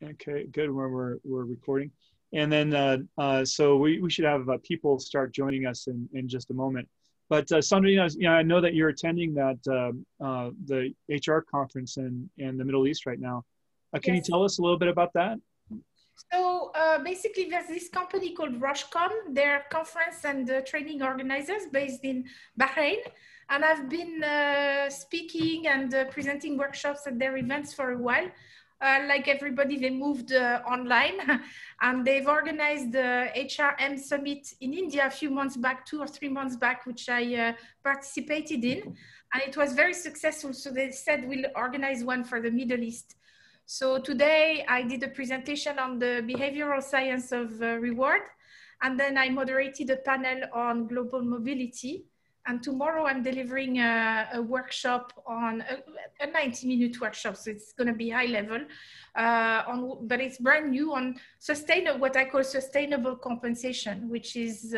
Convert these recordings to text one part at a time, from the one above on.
Okay, good. We're recording, and then so we should have people start joining us in just a moment. But Sandrine, I know that you're attending that the HR conference in the Middle East right now. Can you Yes. tell us a little bit about that? So basically, there's this company called Rushcom. They're conference and training organizers based in Bahrain. And I've been speaking and presenting workshops at their events for a while. Like everybody, they moved online and they've organized the HRM Summit in India a few months back, 2 or 3 months back, which I participated in. And it was very successful. So they said we'll organize one for the Middle East. So today I did a presentation on the behavioral science of reward, and then I moderated a panel on global mobility. And tomorrow I'm delivering a workshop on a 90-minute workshop. So it's going to be high level, but it's brand new on what I call sustainable compensation, which is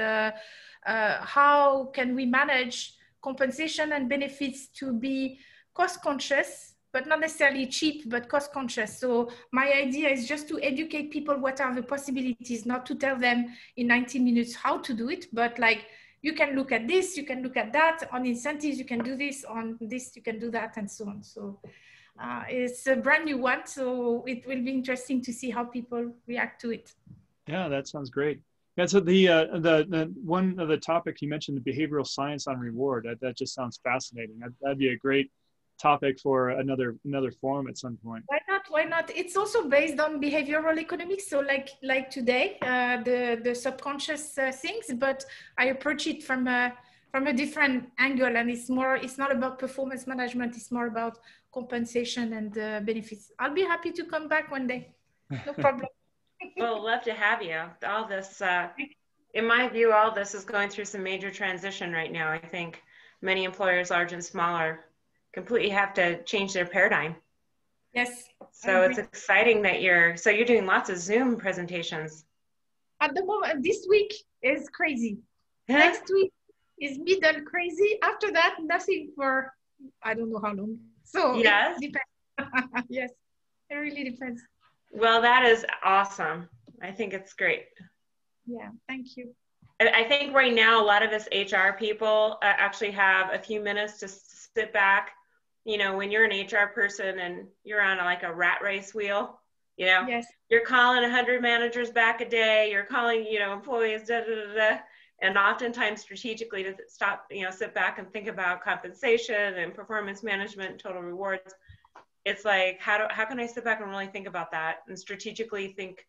how can we manage compensation and benefits to be cost conscious, but not necessarily cheap, but cost conscious. So my idea is just to educate people what are the possibilities, not to tell them in 90 minutes how to do it, but like, you can look at this, you can look at that, on incentives, you can do this, on this, you can do that, and so on. So it's a brand new one, so it will be interesting to see how people react to it. Yeah, that sounds great. Yeah, so the one of the topics you mentioned, the behavioral science on reward, that just sounds fascinating. That'd be a great topic for another forum at some point. Why not? Why not? It's also based on behavioral economics. So like today, the subconscious things, but I approach it from a different angle, and it's not about performance management. It's more about compensation and benefits. I'll be happy to come back one day. No problem. Well, love to have you. All this, in my view, all this is going through some major transition right now. I think many employers, large and smaller, completely have to change their paradigm. Yes. So it's exciting that you're doing lots of Zoom presentations. At the moment, this week is crazy. Next week is middle crazy. After that, nothing for, I don't know how long. So yes. It depends. Yes, it really depends. Well, that is awesome. I think it's great. Yeah, thank you. I think right now, a lot of us HR people actually have a few minutes to sit back. You know, when you're an HR person and you're on like a rat race wheel, you know, yes. You're calling 100 managers back a day, you're calling, employees, and oftentimes strategically to stop, sit back and think about compensation and performance management, total rewards. It's like, how can I sit back and really think about that and strategically think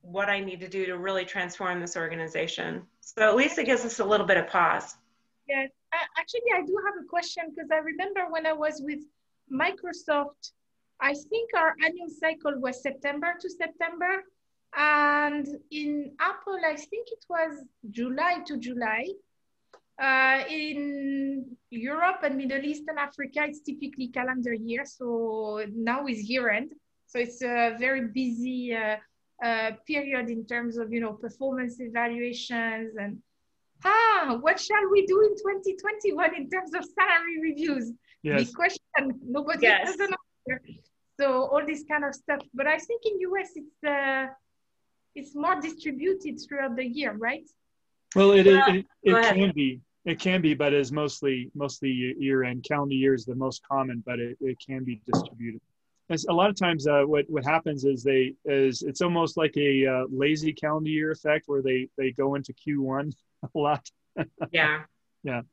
what I need to do to really transform this organization? So at least it gives us a little bit of pause. Yes. Actually, I do have a question, because I remember when I was with Microsoft, I think our annual cycle was September to September. And in Apple, I think it was July to July. In Europe and Middle East and Africa, it's typically calendar year. So now is year end. So it's a very busy period in terms of, performance evaluations and what shall we do in 2021 in terms of salary reviews? Yes. Big question. Nobody has an answer. So all this kind of stuff. But I think in US it's more distributed throughout the year, right? Well, it can be. It can be, but it's mostly year-end. Calendar year is the most common, but it can be distributed. As a lot of times, what happens is it's almost like a lazy calendar year effect, where they go into Q1 a lot. Yeah. Yeah.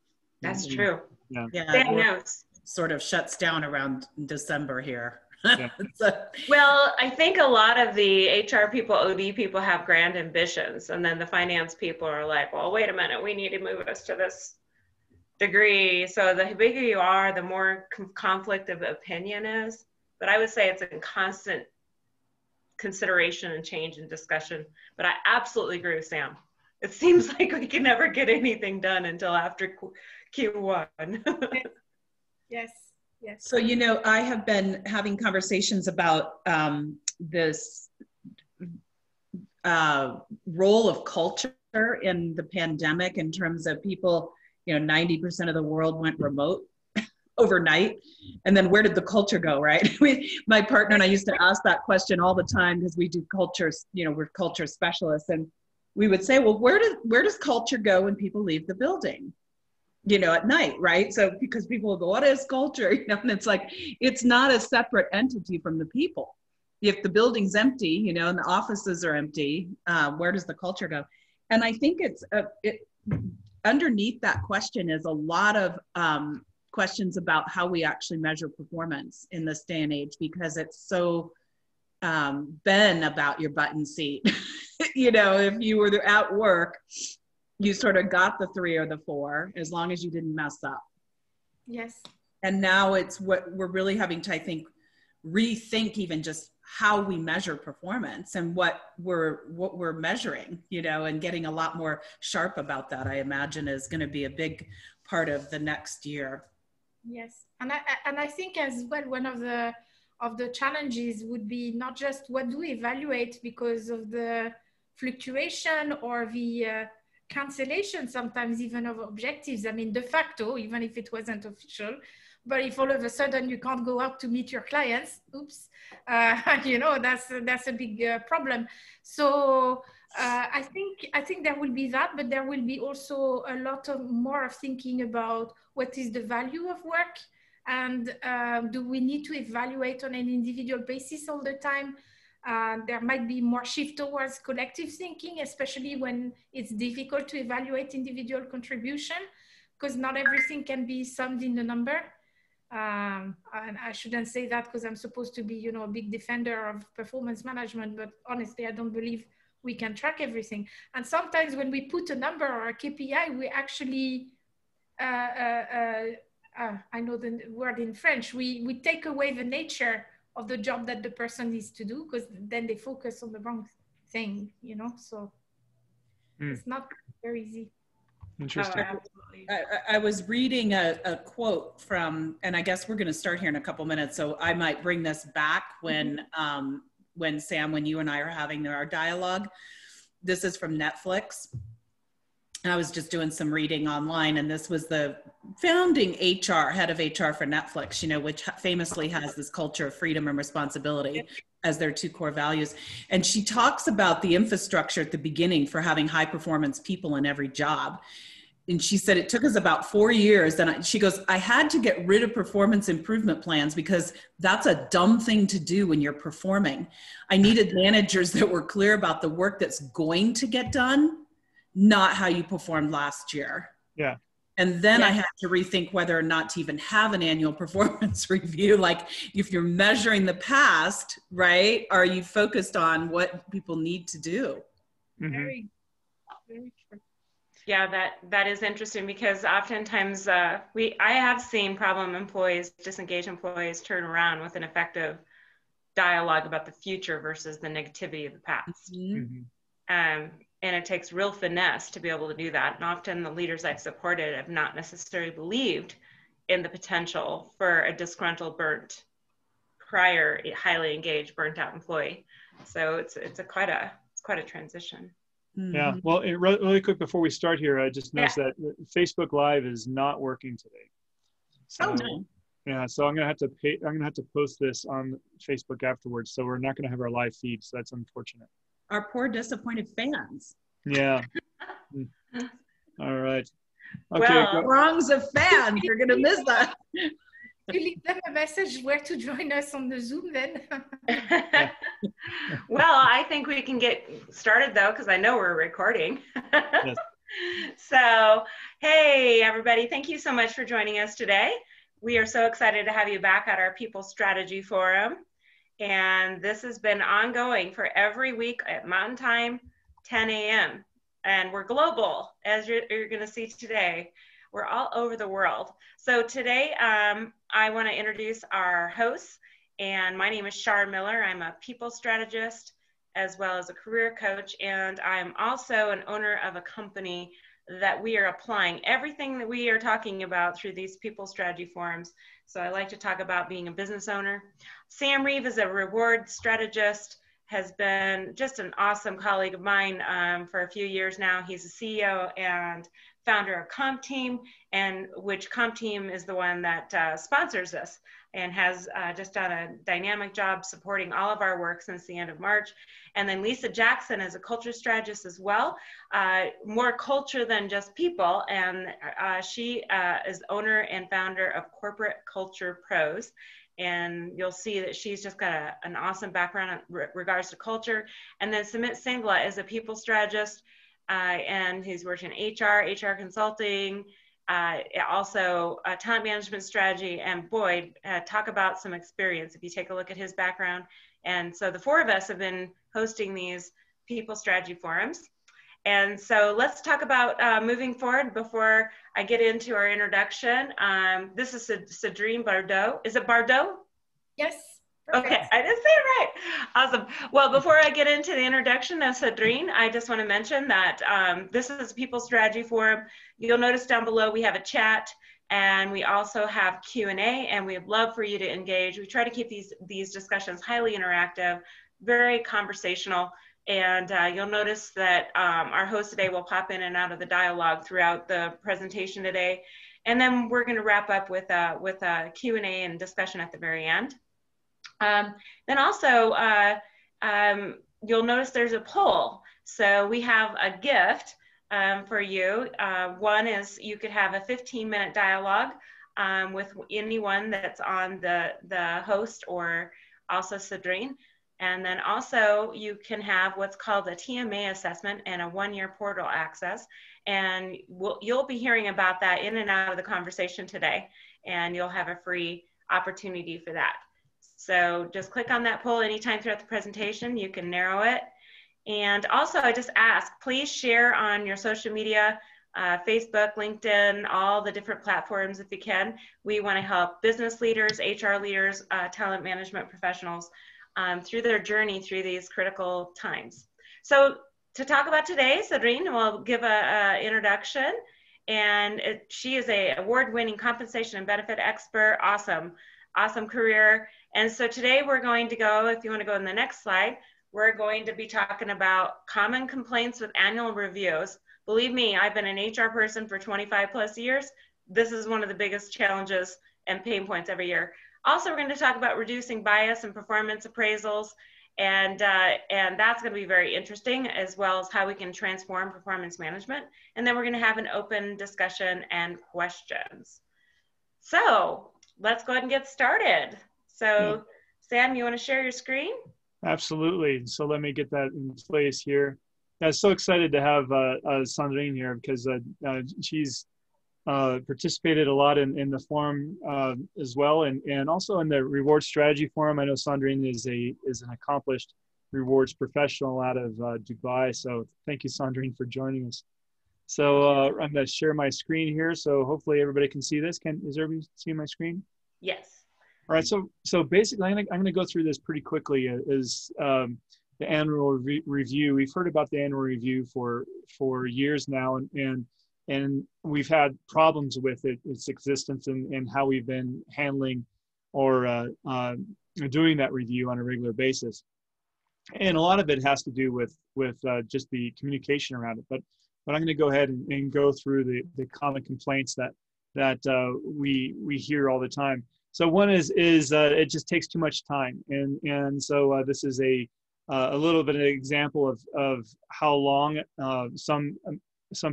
That's true. Yeah. It sort of shuts down around December here. Yeah. Well, I think a lot of the HR people, OD people have grand ambitions, and then the finance people are like, well, wait a minute, we need to move us to this degree. So the bigger you are, the more conflict of opinion is. But I would say it's a constant consideration and change and discussion. But I absolutely agree with Sam. It seems like we can never get anything done until after Q1. Yes. Yes. So, I have been having conversations about this role of culture in the pandemic, in terms of people, 90% of the world went remote. overnight. And then where did the culture go, right? My partner and I used to ask that question all the time because we do culture, we're culture specialists. And we would say, well, where does culture go when people leave the building? At night, right? So because people will go, what is culture? And it's like, it's not a separate entity from the people. If the building's empty, and the offices are empty, where does the culture go? And I think underneath that question is a lot of questions about how we actually measure performance in this day and age, because it's so been about your button seat. If you were at work, you sort of got the 3 or the 4 as long as you didn't mess up. Yes. And now it's what we're really having to, I think, rethink even just how we measure performance and what we're measuring, and getting a lot more sharp about that, I imagine, is going to be a big part of the next year. Yes. And I think as well, one of the challenges would be not just what do we evaluate because of the fluctuation or the cancellation sometimes even of objectives. I mean, de facto, even if it wasn't official, but if all of a sudden you can't go out to meet your clients, oops, that's a big problem. So I think there will be that, but there will be also a lot of more of thinking about what is the value of work, and do we need to evaluate on an individual basis all the time? There might be more shift towards collective thinking, especially when it's difficult to evaluate individual contribution, because not everything can be summed in the number. And I shouldn't say that because I'm supposed to be, a big defender of performance management, but honestly, I don't believe we can track everything. And sometimes when we put a number or a KPI, we actually, I know the word in French, we take away the nature of the job that the person needs to do, because then they focus on the wrong thing, so it's not very easy. Interesting. I was reading a quote from, and I guess we're going to start here in a couple minutes, so I might bring this back when Sam, when you and I are having our dialogue. This is from Netflix. I was just doing some reading online, and this was the founding head of HR for Netflix, which famously has this culture of freedom and responsibility as their 2 core values. And she talks about the infrastructure at the beginning for having high performance people in every job. And she said it took us about 4 years. And she goes, I had to get rid of performance improvement plans because that's a dumb thing to do when you're performing. I needed managers that were clear about the work that's going to get done, not how you performed last year. Yeah. And then I had to rethink whether or not to even have an annual performance review. Like, if you're measuring the past, right, are you focused on what people need to do? Mm-hmm. Very, very true. Yeah, that is interesting, because oftentimes I have seen problem employees, disengaged employees, turn around with an effective dialogue about the future versus the negativity of the past. Mm-hmm. And it takes real finesse to be able to do that. And often the leaders I've supported have not necessarily believed in the potential for a disgruntled, burnt, prior, highly engaged, burnt out employee. So it's quite a transition. Yeah. Well, really quick before we start here, I just noticed that Facebook Live is not working today. So, no. Yeah. So I'm gonna have to post this on Facebook afterwards. So we're not gonna have our live feed. So that's unfortunate. Our poor disappointed fans. Yeah. All right. Okay. Well, Wrongs of fans. You're gonna miss that. You leave them a message where to join us on the Zoom then. Well, I think we can get started though, because I know we're recording. Yes. So, hey everybody, thank you so much for joining us today. We are so excited to have you back at our People Strategy Forum. And this has been ongoing for every week at Mountain Time, 10 a.m. And we're global, as you're going to see today. We're all over the world. So today, I want to introduce our hosts. And my name is Shar Miller. I'm a people strategist as well as a career coach. And I'm also an owner of a company that we are applying everything that we are talking about through these people strategy forums. So I like to talk about being a business owner. Sam Reeve is a reward strategist, has been just an awesome colleague of mine for a few years now. He's a CEO and founder of Comp Team, and which Comp Team is the one that sponsors us and has just done a dynamic job supporting all of our work since the end of March. And then Lisa Jackson is a culture strategist as well, more culture than just people. And she is owner and founder of Corporate Culture Pros. And you'll see that she's just got an awesome background in regards to culture. And then Sumit Singla is a people strategist, and he's worked in HR consulting, also talent management strategy, and boy, talk about some experience if you take a look at his background. And so the four of us have been hosting these people strategy forums. And so let's talk about moving forward before I get into our introduction. This is Sandrine Bardot. Is it Bardot? Yes. Perfect. Okay, I didn't say it right. Awesome. Well, before I get into the introduction of Sandrine, I just want to mention that this is a People Strategy Forum. You'll notice down below we have a chat, and we also have Q&A, and we'd love for you to engage. We try to keep these discussions highly interactive, very conversational, and you'll notice that our host today will pop in and out of the dialogue throughout the presentation today. And then we're going to wrap up with a Q&A and discussion at the very end. Then also, you'll notice there's a poll. So we have a gift for you. One is you could have a 15-minute dialogue with anyone that's on the host or also Sandrine. And then also you can have what's called a TMA assessment and a one-year portal access. And you'll be hearing about that in and out of the conversation today. And you'll have a free opportunity for that. So just click on that poll anytime throughout the presentation. You can narrow it. And also I just ask, please share on your social media, Facebook, LinkedIn, all the different platforms if you can. We want to help business leaders, HR leaders, talent management professionals through their journey through these critical times. So to talk about today, Sandrine will give an introduction. And she is an award-winning compensation and benefit expert. Awesome career. And so today we're going to go, if you want to go in the next slide, we're going to be talking about common complaints with annual reviews. Believe me, I've been an HR person for 25 plus years. This is one of the biggest challenges and pain points every year. Also, we're going to talk about reducing bias and performance appraisals. And that's going to be very interesting, as well as how we can transform performance management. And then we're going to have an open discussion and questions. So let's go ahead and get started. So Sam, you want to share your screen? Absolutely. So let me get that in place here. I'm so excited to have Sandrine here because she's participated a lot in the forum as well, and also in the reward strategy forum. I know Sandrine is an accomplished rewards professional out of Dubai. So thank you, Sandrine, for joining us. So I'm going to share my screen here. So hopefully everybody can see this. Is everybody seeing my screen? Yes. All right. So basically, I'm going to go through this pretty quickly. Is the annual review? We've heard about the annual review for years now, and we've had problems with its existence and how we've been handling or doing that review on a regular basis. And a lot of it has to do with just the communication around it. But I'm going to go ahead and go through the common complaints that we hear all the time. So one is it just takes too much time, and so this is a little bit of an example of how long some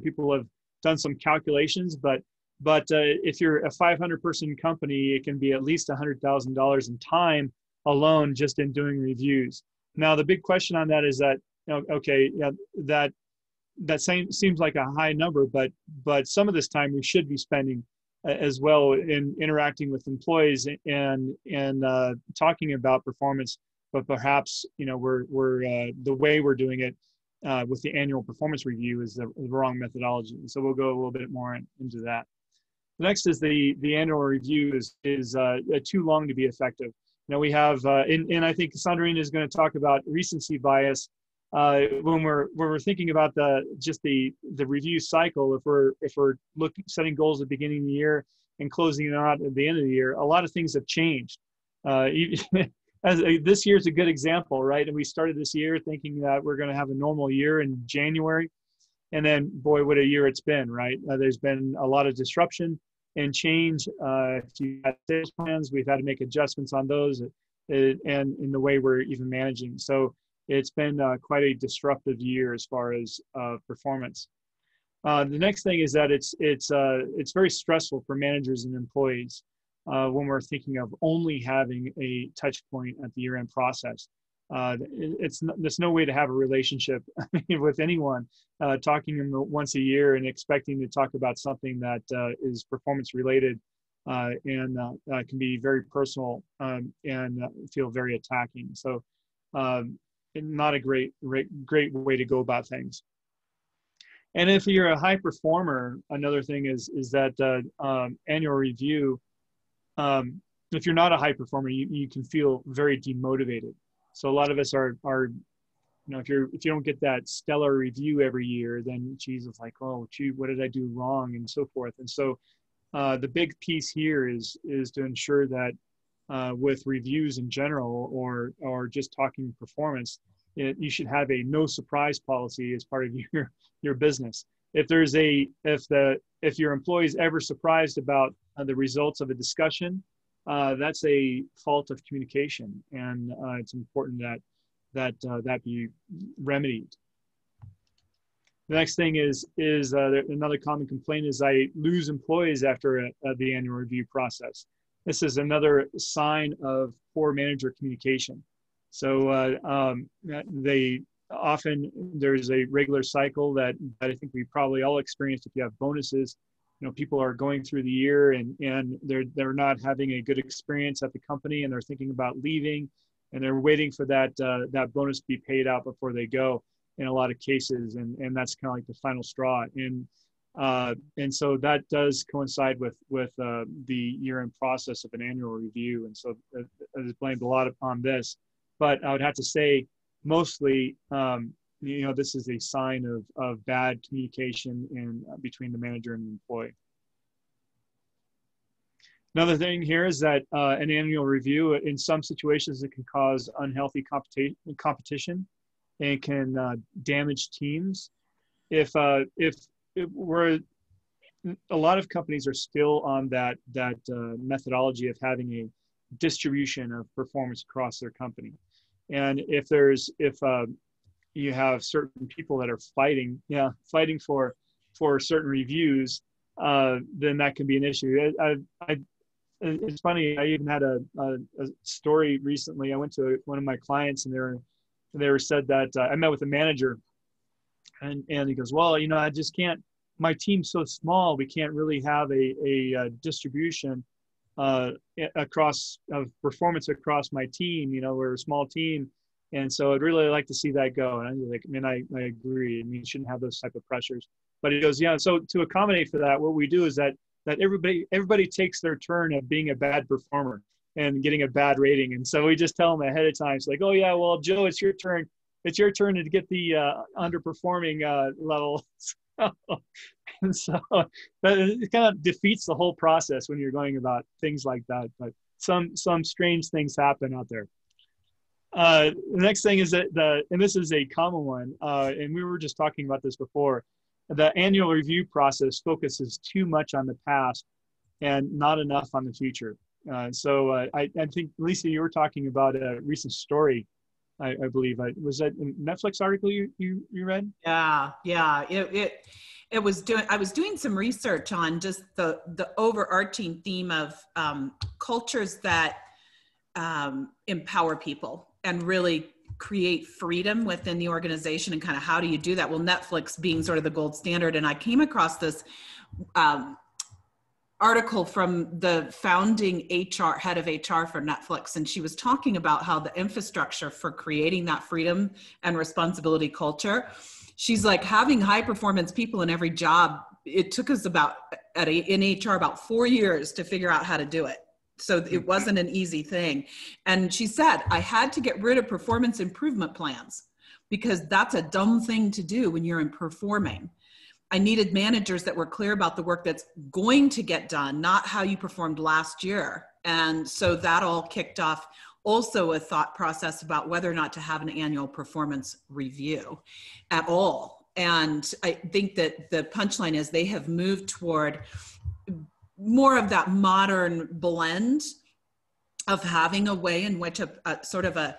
people have done some calculations, but if you're a 500-person company, it can be at least $100,000 in time alone just in doing reviews. Now the big question on that is that okay, yeah, that seems like a high number, but some of this time we should be spending as well in interacting with employees and talking about performance, but perhaps we're the way we're doing it with the annual performance review is the wrong methodology. So we'll go a little bit more into that. Next is the annual review is too long to be effective. We have and I think Sandrine is going to talk about recency bias when we're thinking about the review cycle. If we're setting goals at the beginning of the year and closing it out at the end of the year, a lot of things have changed. This year's a good example, right? And we started this year thinking that we're going to have a normal year in January, And then, boy, what a year it's been, right? There's been a lot of disruption and change. If you have sales plans, we've had to make adjustments on those, and in the way we're even managing. So it's been quite a disruptive year as far as performance. The next thing is that it's very stressful for managers and employees when we're thinking of only having a touch point at the year-end process. There's no way to have a relationship with anyone talking to them once a year and expecting to talk about something that is performance related and can be very personal and feel very attacking. So not a great way to go about things. And if you're a high performer, another thing is that annual review, if you're not a high performer, you can feel very demotivated. So a lot of us are, if you don't get that stellar review every year, then geez, it's like, oh, gee, what did I do wrong, and so forth. And so the big piece here is to ensure that with reviews in general, or just talking performance, you should have a no surprise policy as part of your business. If your employee's ever surprised about the results of a discussion, that's a fault of communication, and it's important that be remedied. The next thing is another common complaint is I lose employees after the annual review process. This is another sign of poor manager communication. So there's a regular cycle that I think we probably all experienced. If you have bonuses, people are going through the year and they're not having a good experience at the company, and they're thinking about leaving, and they're waiting for that bonus to be paid out before they go in a lot of cases, and that's kind of like the final straw. And so that does coincide with the year-end process of an annual review, and so it's blamed a lot upon this. But I would have to say, mostly, this is a sign of bad communication between the manager and the employee. Another thing here is that an annual review, in some situations, it can cause unhealthy competition and can damage teams. If we're, a lot of companies are still on that methodology of having a distribution of performance across their company. And if you have certain people that are fighting for certain reviews, then that can be an issue. It's funny, I even had a story recently. I went to one of my clients, and they were said that I met with a manager, and he goes, well, I just can't, my team's so small, we can't really have a distribution across of performance across my team. We're a small team, and so I'd really like to see that go. And I was like, I agree. You shouldn't have those type of pressures. But he goes, yeah. So to accommodate for that, what we do is that everybody takes their turn of being a bad performer and getting a bad rating. And so we just tell them ahead of time. It's like, oh yeah, well, Joe, it's your turn. It's your turn to get the underperforming level. And so it kind of defeats the whole process when you're going about things like that. But some strange things happen out there. The next thing is that and this is a common one, and we were just talking about this before, the annual review process focuses too much on the past and not enough on the future. So I think, Lisa, you were talking about a recent story, I believe. Was that a Netflix article you read? Yeah. I was doing some research on just the overarching theme of cultures that empower people and really create freedom within the organization, and kind of how do you do that? Well, Netflix being sort of the gold standard. And I came across this article from the founding head of HR for Netflix. And she was talking about how the infrastructure for creating that freedom and responsibility culture, she's like, having high performance people in every job, it took us in HR about 4 years to figure out how to do it. So it wasn't an easy thing. And she said, I had to get rid of performance improvement plans because that's a dumb thing to do when you're performing. I needed managers that were clear about the work that's going to get done, not how you performed last year. And so that all kicked off also a thought process about whether or not to have an annual performance review at all. And I think that the punchline is they have moved toward more of that modern blend of having a way in which a sort of a,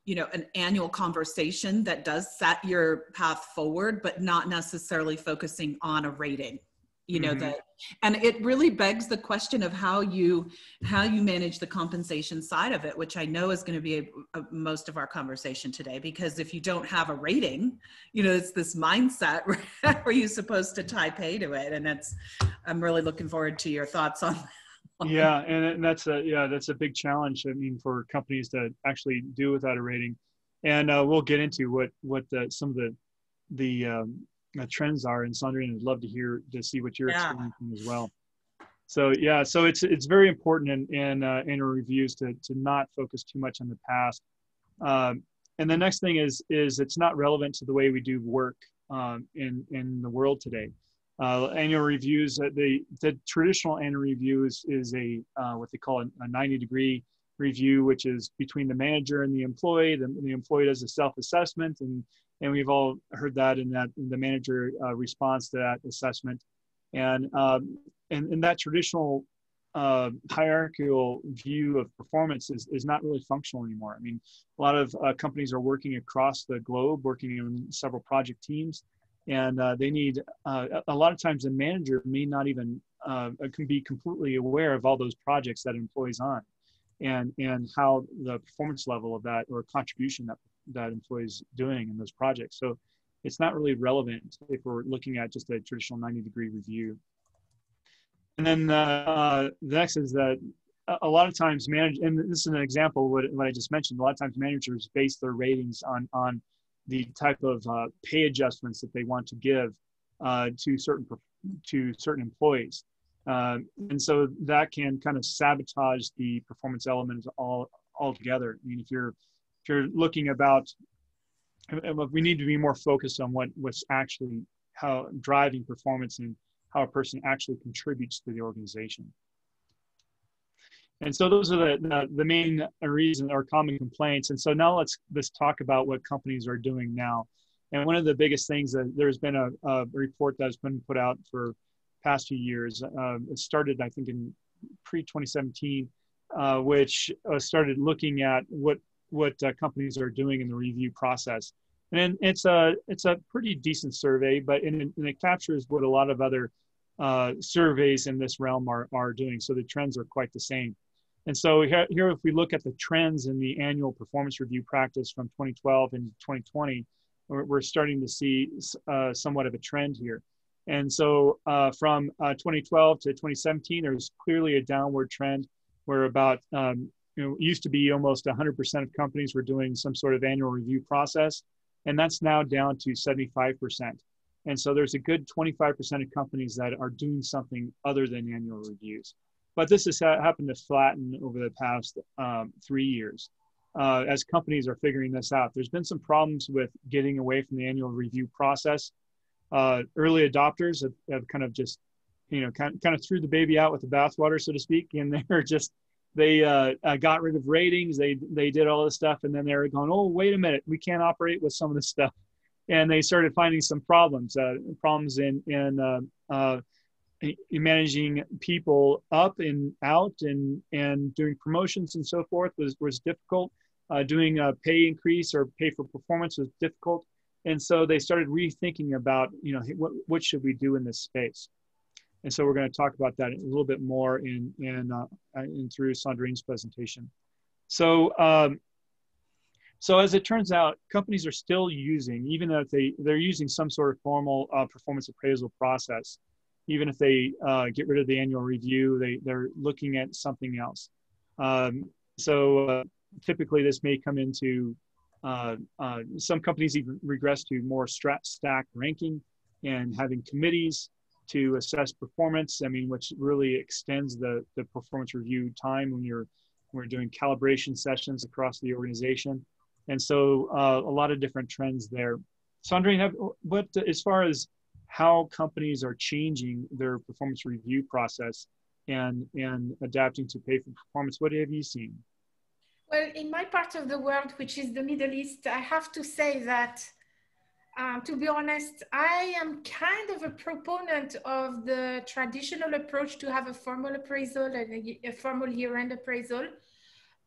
you know, an annual conversation that does set your path forward, but not necessarily focusing on a rating, you know, that, and it really begs the question of how you manage the compensation side of it, which I know is going to be most of our conversation today, because if you don't have a rating, you know, it's this mindset where you're supposed to tie pay to it. And I'm really looking forward to your thoughts on that. Yeah, and that's a big challenge. I mean, for companies to actually do without a rating, and we'll get into what some of the trends are. And Sandrine, I'd love to see what you're experiencing as well. So yeah, so it's very important in annual reviews to not focus too much on the past. And the next thing is it's not relevant to the way we do work in the world today. Annual reviews, the traditional annual review is a what they call a 90-degree review, which is between the manager and the employee. The employee does a self-assessment, and we've all heard that, and that the manager responds to that assessment. And that traditional hierarchical view of performance is not really functional anymore. I mean, a lot of companies are working across the globe, working in several project teams. And they need, a lot of times the manager may not even can be completely aware of all those projects that employees on, and how the performance level of that or contribution that employees doing in those projects. So it's not really relevant if we're looking at just a traditional 90-degree review. And then the next is that a lot of times and this is an example of what I just mentioned, a lot of times managers base their ratings on the type of pay adjustments that they want to give to certain employees, and so that can kind of sabotage the performance elements altogether. I mean, if you're looking about, we need to be more focused on what's actually how driving performance and how a person actually contributes to the organization. And so those are the main reason or common complaints. And so now let's talk about what companies are doing now. And one of the biggest things that there's been a report that's been put out for past few years. It started, I think, in pre-2017, which started looking at what companies are doing in the review process. And it's a pretty decent survey, but and it captures what a lot of other surveys in this realm are doing. So the trends are quite the same. And so here, if we look at the trends in the annual performance review practice from 2012 into 2020, we're starting to see somewhat of a trend here. And so from 2012 to 2017, there's clearly a downward trend where about, it used to be almost 100% of companies were doing some sort of annual review process, and that's now down to 75%. And so there's a good 25% of companies that are doing something other than annual reviews. But this has happened to flatten over the past 3 years as companies are figuring this out. There's been some problems with getting away from the annual review process. Early adopters have kind of just, kind of threw the baby out with the bathwater, so to speak, and they got rid of ratings. They did all this stuff, and then they're going, oh, wait a minute, we can't operate with some of this stuff. And they started finding some problems in managing people up and out and doing promotions and so forth was difficult. Doing a pay increase or pay for performance was difficult. And so they started rethinking about, what should we do in this space? And so we're going to talk about that a little bit more in through Sandrine's presentation. So as it turns out, companies are still using, even though they're using some sort of formal performance appraisal process. Even if they get rid of the annual review, they're looking at something else. So typically this may come into, some companies even regress to more stack ranking and having committees to assess performance. I mean, which really extends the performance review time when we're doing calibration sessions across the organization. And so a lot of different trends there. Sandrine, as far as how companies are changing their performance review process and adapting to pay for performance, what have you seen? Well, in my part of the world, which is the Middle East, I have to say that To be honest, I am kind of a proponent of the traditional approach to have a formal appraisal and a formal year-end appraisal,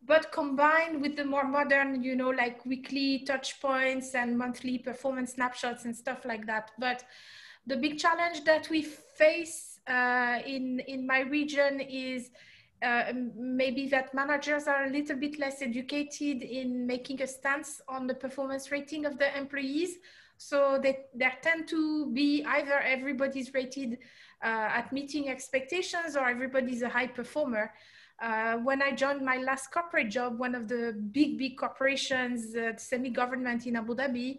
but combined with the more modern, you know, like weekly touch points and monthly performance snapshots and stuff like that. But the big challenge that we face in my region is maybe that managers are a little bit less educated in making a stance on the performance rating of the employees. So there tend to be either everybody's rated at meeting expectations or everybody's a high performer. When I joined my last corporate job, one of the big corporations, semi-government in Abu Dhabi,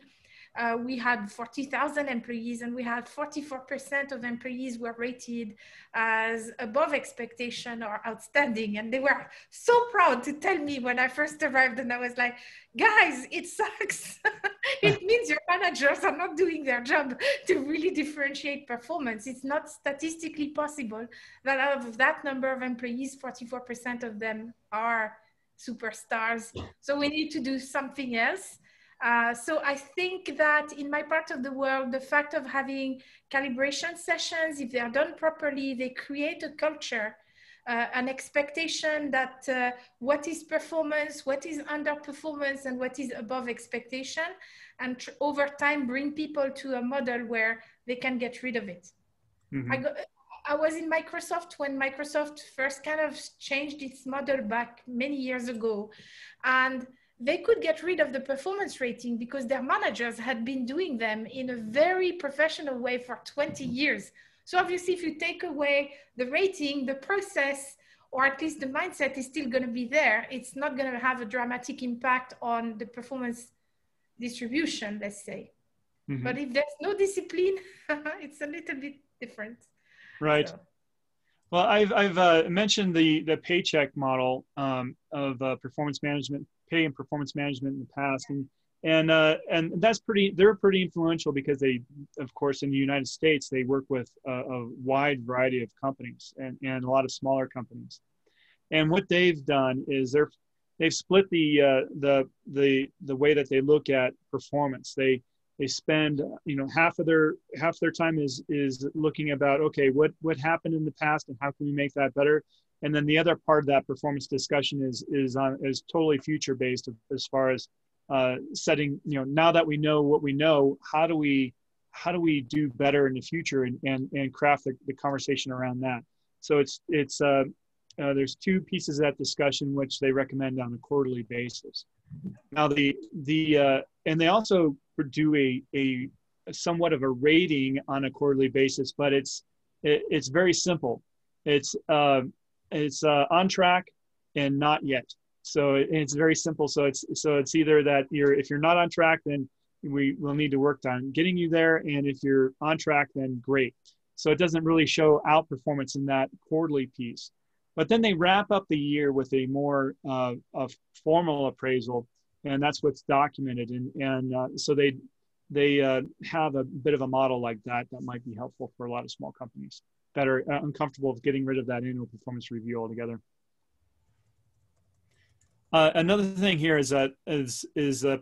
we had 40,000 employees and we had 44% of employees were rated as above expectation or outstanding. And they were so proud to tell me when I first arrived, and I was like, guys, it sucks. It means your managers are not doing their job to really differentiate performance. It's not statistically possible that out of that number of employees, 44% of them are superstars. So we need to do something else. So I think that in my part of the world, the fact of having calibration sessions, if they are done properly, they create a culture, an expectation that what is performance, what is underperformance, and what is above expectation, and over time bring people to a model where they can get rid of it. Mm-hmm. I was in Microsoft when Microsoft first kind of changed its model back many years ago, and they could get rid of the performance rating because their managers had been doing them in a very professional way for 20 years. So obviously, if you take away the rating, the process, or at least the mindset is still going to be there. It's not going to have a dramatic impact on the performance distribution, let's say. Mm-hmm. But if there's no discipline, it's a little bit different. Right. So. Well, I've mentioned the paycheck model of performance management, pay and performance management in the past, and that's they're pretty influential because they, of course, in the United States, they work with a wide variety of companies and a lot of smaller companies. And what they've done is they've split the way that they look at performance. They spend, you know, half their time is looking about, okay, what happened in the past and how can we make that better? And then the other part of that performance discussion is totally future based as far as setting, you know, now that we know what we know, how do we do better in the future and craft the conversation around that. So there's two pieces of that discussion which they recommend on a quarterly basis. Now and they also do a somewhat of a rating on a quarterly basis, but it's very simple. It's on track and not yet. So it's very simple. So it's either that if you're not on track, then we will need to work on getting you there, and if you're on track, then great. So it doesn't really show outperformance in that quarterly piece. But then they wrap up the year with a more formal appraisal, and that's what's documented. And so they have a bit of a model like that might be helpful for a lot of small companies that are uncomfortable with getting rid of that annual performance review altogether. Another thing here is a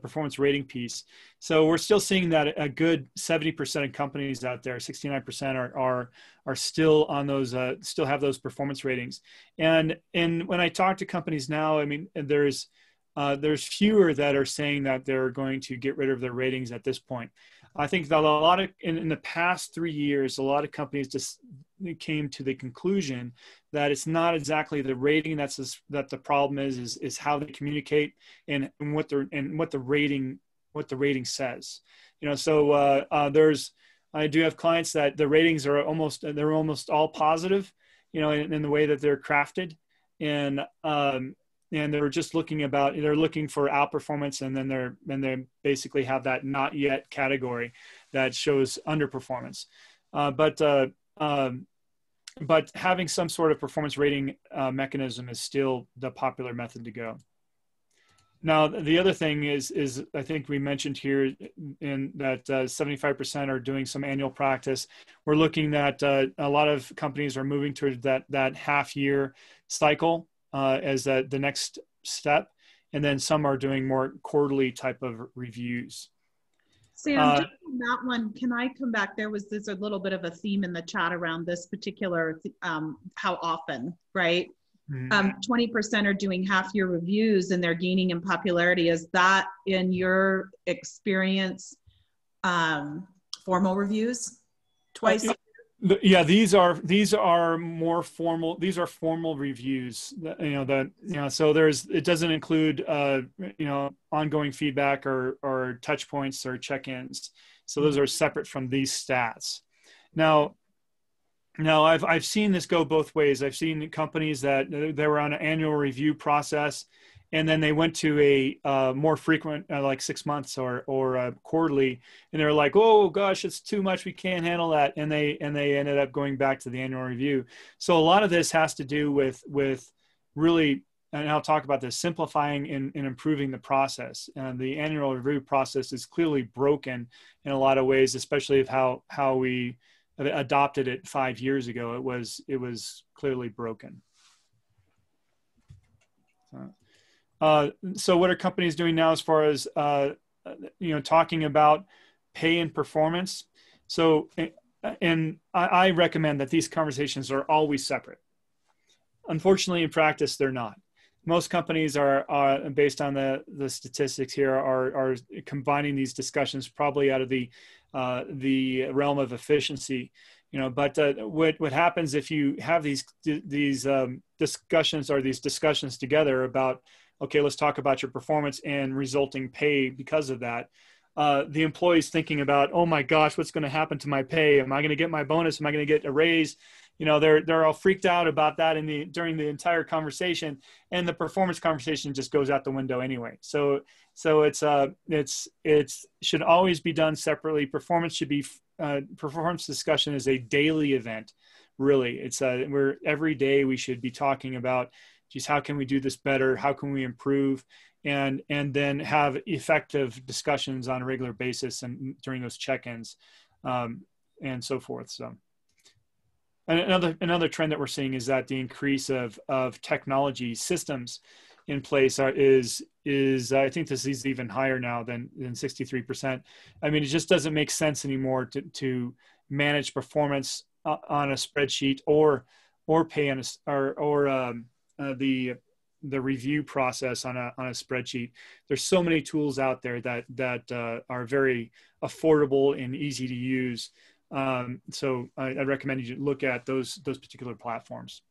performance rating piece. So we're still seeing that a good 70% of companies out there, 69% are still on those, still have those performance ratings. And when I talk to companies now, I mean, there's fewer that are saying that they're going to get rid of their ratings at this point. I think that a lot of, in the past 3 years, a lot of companies just came to the conclusion that it's not exactly the rating that the problem is how they communicate and what the rating says. You know, so I do have clients that the ratings are almost all positive, you know, in the way that they're crafted, and they're just they're looking for outperformance, and then they basically have that not yet category that shows underperformance. But having some sort of performance rating mechanism is still the popular method to go. Now, the other thing is I think we mentioned here in that 75% are doing some annual practice. We're looking at a lot of companies are moving towards that half-year cycle as the next step, and then some are doing more quarterly type of reviews. Sam, just on that one, can I come back? There's a little bit of a theme in the chat around this particular, how often, right? 20% are doing half-year reviews and they're gaining in popularity. Is that, in your experience, formal reviews twice? Yeah, these are more formal. These are formal reviews. So it doesn't include ongoing feedback or touch points or check-ins. So those are separate from these stats. Now I've seen this go both ways. I've seen companies that they were on an annual review process, and then they went to a more frequent, like 6 months or quarterly, and they were like, "Oh gosh, it's too much. We can't handle that," and they ended up going back to the annual review. So a lot of this has to do with really, and I'll talk about this, simplifying and improving the process. And the annual review process is clearly broken in a lot of ways, especially of how we adopted it 5 years ago. It was clearly broken. So what are companies doing now as far as talking about pay and performance? So, and I recommend that these conversations are always separate. Unfortunately, in practice, they're not. Most companies are based on the statistics here, are combining these discussions probably out of the realm of efficiency. But what happens if you have these discussions together about, okay, let's talk about your performance and resulting pay because of that. The employee's thinking about, oh my gosh, what's going to happen to my pay? Am I going to get my bonus? Am I going to get a raise? They're all freaked out about that during the entire conversation, and the performance conversation just goes out the window anyway. So it should always be done separately. Performance discussion is a daily event, really. It's where every day we should be talking about, geez, how can we do this better? How can we improve? And then have effective discussions on a regular basis and during those check-ins, and so forth. So another trend that we're seeing is that the increase of technology systems in place is I think this is even higher now than 63%. I mean, it just doesn't make sense anymore to manage performance on a spreadsheet or pay on the review process on a spreadsheet. There's so many tools out there that are very affordable and easy to use. So I'd recommend you look at those particular platforms.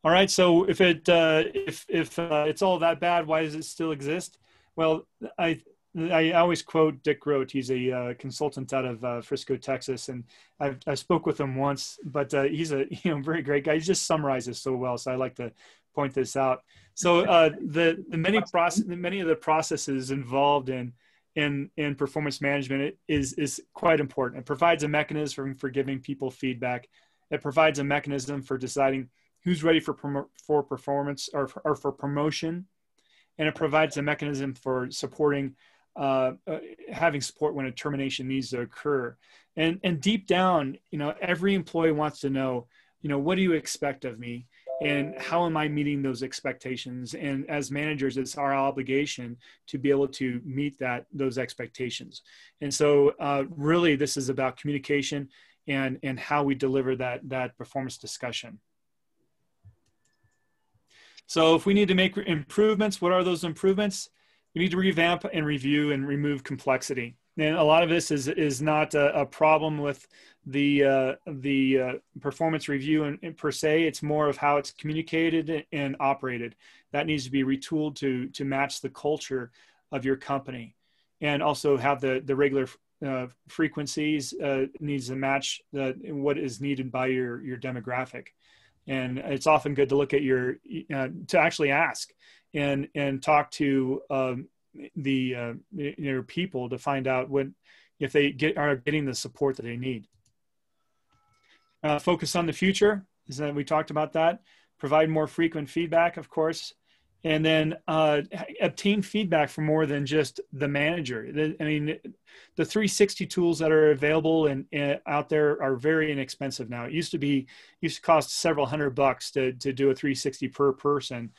All right. So if it's all that bad, why does it still exist? Well, I always quote Dick Grote. He's a consultant out of Frisco, Texas, and I spoke with him once. But he's a very great guy. He just summarizes so well. So I like to point this out. So many of the processes involved in performance management is quite important. It provides a mechanism for giving people feedback. It provides a mechanism for deciding who's ready for performance or for promotion, and it provides a mechanism for supporting. Having support when a termination needs to occur, and deep down, every employee wants to know, what do you expect of me, and how am I meeting those expectations? And as managers, it's our obligation to be able to meet those expectations. And so, really, this is about communication and how we deliver that performance discussion. So, if we need to make improvements, what are those improvements? We need to revamp and review and remove complexity. And a lot of this is not a problem with the performance review in per se. It's more of how it's communicated and operated. That needs to be retooled to match the culture of your company, and also have the regular frequencies needs to match what is needed by your demographic. And it's often good to look at to actually ask and talk to your people to find out if they are getting the support that they need. Focus on the future, is that we talked about that. Provide more frequent feedback, of course, and then obtain feedback from more than just the manager. The 360 tools that are available and out there are very inexpensive now. It used to cost several $100 to do a 360 per person.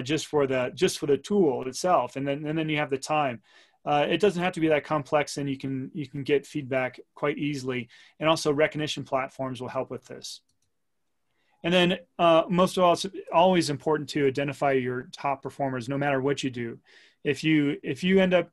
Just for the tool itself, and then you have the time. It doesn't have to be that complex, and you can get feedback quite easily. And also recognition platforms will help with this. And then most of all, it's always important to identify your top performers, no matter what you do. If you end up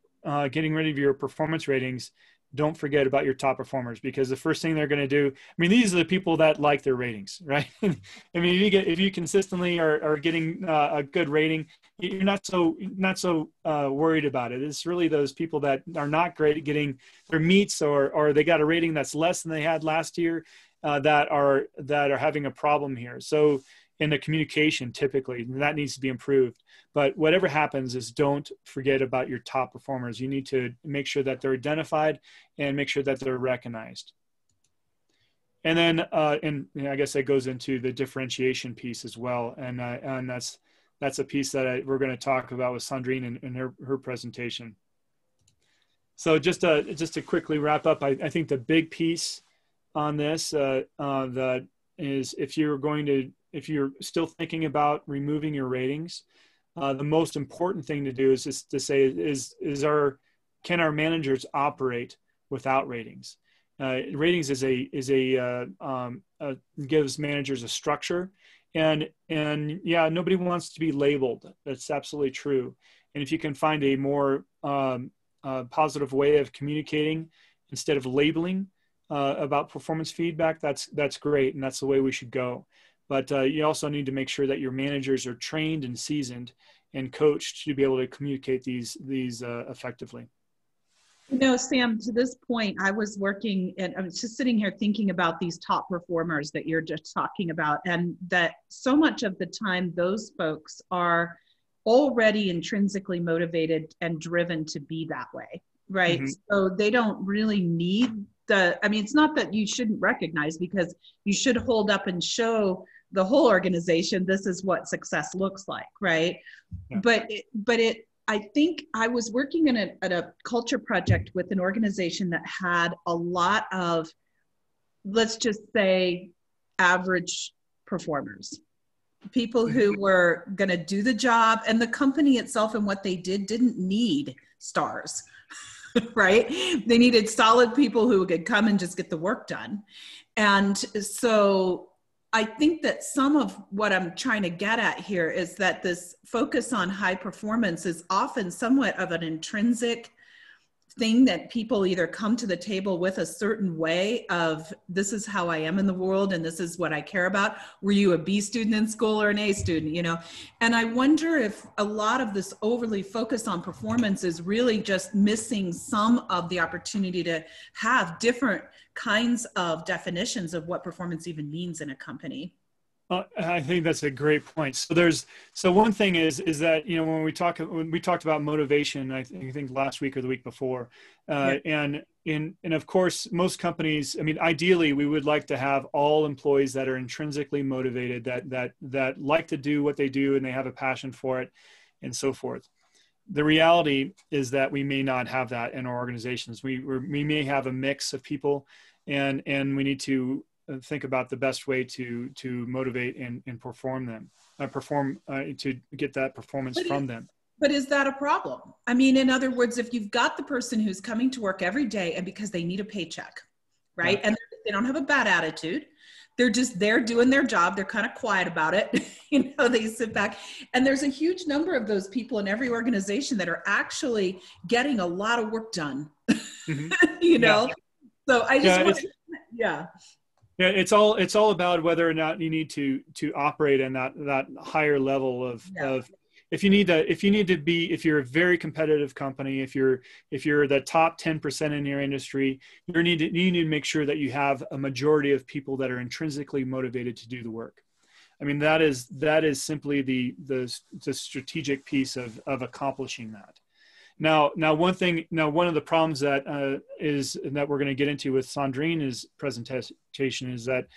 getting rid of your performance ratings, don't forget about your top performers, because the first thing they're going to do, I mean, these are the people that like their ratings, right? I mean, if you consistently are getting a good rating, you're not so worried about it. It's really those people that are not great at getting their meets, or they got a rating that's less than they had last year, that are having a problem here. So in the communication, typically, that needs to be improved. But whatever happens is, don't forget about your top performers. You need to make sure that they're identified and make sure that they're recognized. And then, I guess that goes into the differentiation piece as well. And that's a piece that we're going to talk about with Sandrine in her presentation. So just to quickly wrap up, I think the big piece on this that is, if you're still thinking about removing your ratings, the most important thing to do is just to say, can our managers operate without ratings? Ratings gives managers a structure, and yeah, nobody wants to be labeled. That's absolutely true. And if you can find a more positive way of communicating instead of labeling about performance feedback, that's great, and that's the way we should go. But you also need to make sure that your managers are trained and seasoned and coached to be able to communicate these effectively. You know, Sam, to this point, I was working, and I was just sitting here thinking about these top performers that you're just talking about, and that so much of the time those folks are already intrinsically motivated and driven to be that way, right? Mm-hmm. So they don't really need it's not that you shouldn't recognize, because you should hold up and show the whole organization, this is what success looks like, right? Yeah. But I think I was working at a culture project with an organization that had a lot of, let's just say, average performers, people who were going to do the job, and the company itself and what they didn't need stars. Right? They needed solid people who could come and just get the work done. And so I think that some of what I'm trying to get at here is that this focus on high performance is often somewhat of an intrinsic thing that people either come to the table with a certain way of, this is how I am in the world and this is what I care about. Were you a B student in school or an A student, you know? And I wonder if a lot of this overly focus on performance is really just missing some of the opportunity to have different kinds of definitions of what performance even means in a company. I think that's a great point. So one thing is that, you know, when we talked about motivation, I think last week or the week before, and of course, most companies, I mean, ideally we would like to have all employees that are intrinsically motivated, that like to do what they do and they have a passion for it and so forth. The reality is that we may not have that in our organizations. We may have a mix of people, and we need to think about the best way to motivate and perform them, to get that performance from them. But is that a problem? I mean, in other words, if you've got the person who's coming to work every day and because they need a paycheck, right? Yeah. And they don't have a bad attitude. They're just there doing their job. They're kind of quiet about it. You know, they sit back, and there's a huge number of those people in every organization that are actually getting a lot of work done, mm-hmm. You know? Yeah. So I just Yeah, it's all about whether or not you need to operate in that higher level of if you're a very competitive company, if you're the top 10% in your industry, you need to make sure that you have a majority of people that are intrinsically motivated to do the work. I mean, that is simply the strategic piece of accomplishing that. Now, one of the problems that we're going to get into with Sandrine's presentation is that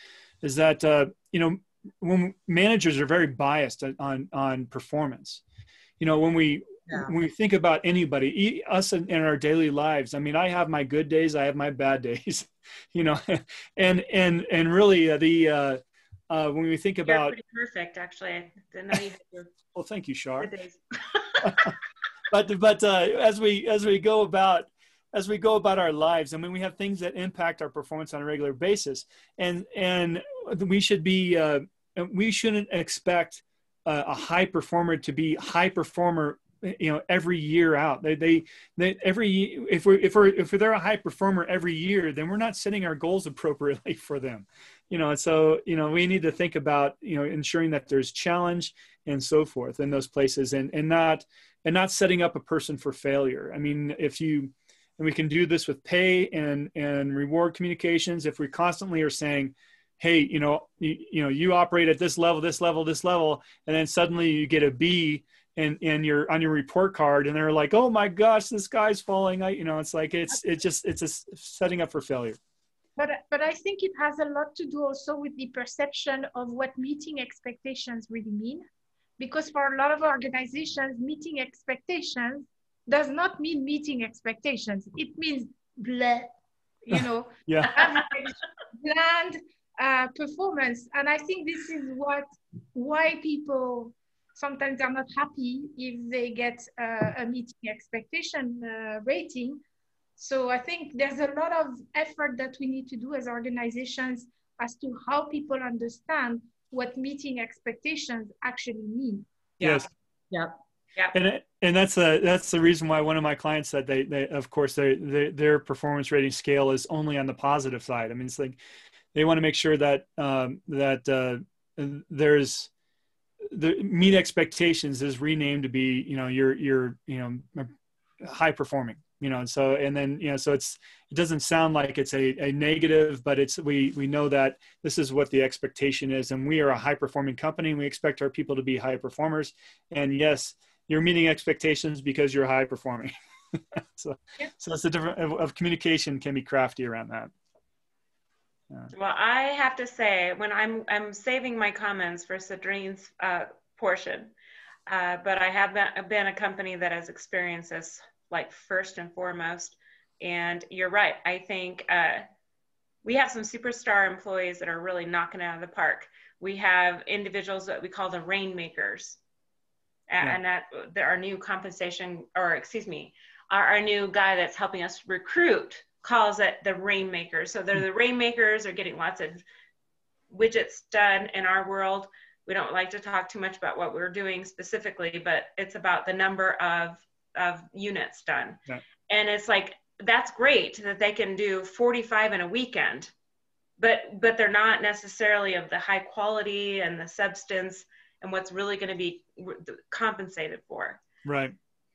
you know, when managers are very biased on performance. You know, when we think about anybody, us in our daily lives, I mean, I have my good days, I have my bad days, you know, and really when we think about, you're pretty perfect, actually. I didn't know you had your well, thank you, Shar. good days. but as we go about our lives, I mean, we have things that impact our performance on a regular basis, and we shouldn't expect a high performer to be high performer, every year out. If they're a high performer every year, then we're not setting our goals appropriately for them, and so we need to think about ensuring that there's challenge and so forth in those places, and not setting up a person for failure. I mean, and we can do this with pay and reward communications. If we constantly are saying, hey, you operate at this level, and then suddenly you get a B and you're on your report card, and they're like, oh my gosh, this guy's falling. It's like, it's a setting up for failure. But I think it has a lot to do also with the perception of what meeting expectations really mean. Because for a lot of organizations, meeting expectations does not mean meeting expectations. It means bleh, average, bland performance. And I think this is why people sometimes are not happy if they get a meeting expectation rating. So I think there's a lot of effort that we need to do as organizations as to how people understand what meeting expectations actually mean. Yes. Yeah. And that's the reason why one of my clients said they of course their performance rating scale is only on the positive side. I mean, it's like they want to make sure that there's the meet expectations is renamed to be you're high performing, and so it doesn't sound like it's a negative, but we know that this is what the expectation is, and we are a high performing company, and we expect our people to be high performers. And yes, you're meeting expectations because you're high performing. So it's a different of communication can be crafty around that. Well, I have to say, when I'm saving my comments for Sandrine's portion, but I have been a company that has experienced this, like, first and foremost. And you're right. I think we have some superstar employees that are really knocking it out of the park. We have individuals that we call the rainmakers, and that our new compensation, or excuse me, our new guy that's helping us recruit calls it the rainmaker. So they're the rainmakers, are getting lots of widgets done in our world. We don't like to talk too much about what we're doing specifically, but it's about the number of units done. Yeah. And it's like, that's great that they can do 45 in a weekend, but they're not necessarily of the high quality and the substance and what's really going to be compensated for. Right.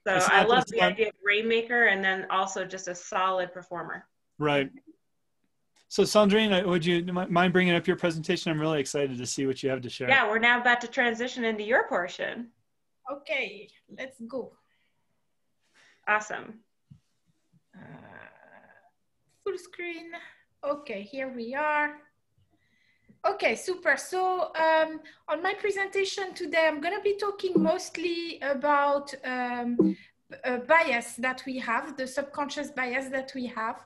So I love the idea of rainmaker, and then also just a solid performer. Right. So Sandrine, would you mind bringing up your presentation? I'm really excited to see what you have to share. Yeah, we're now about to transition into your portion. Okay, let's go. Awesome. Full screen. Okay, here we are. Okay, super. So on my presentation today, I'm going to be talking mostly about bias that we have, the subconscious bias that we have.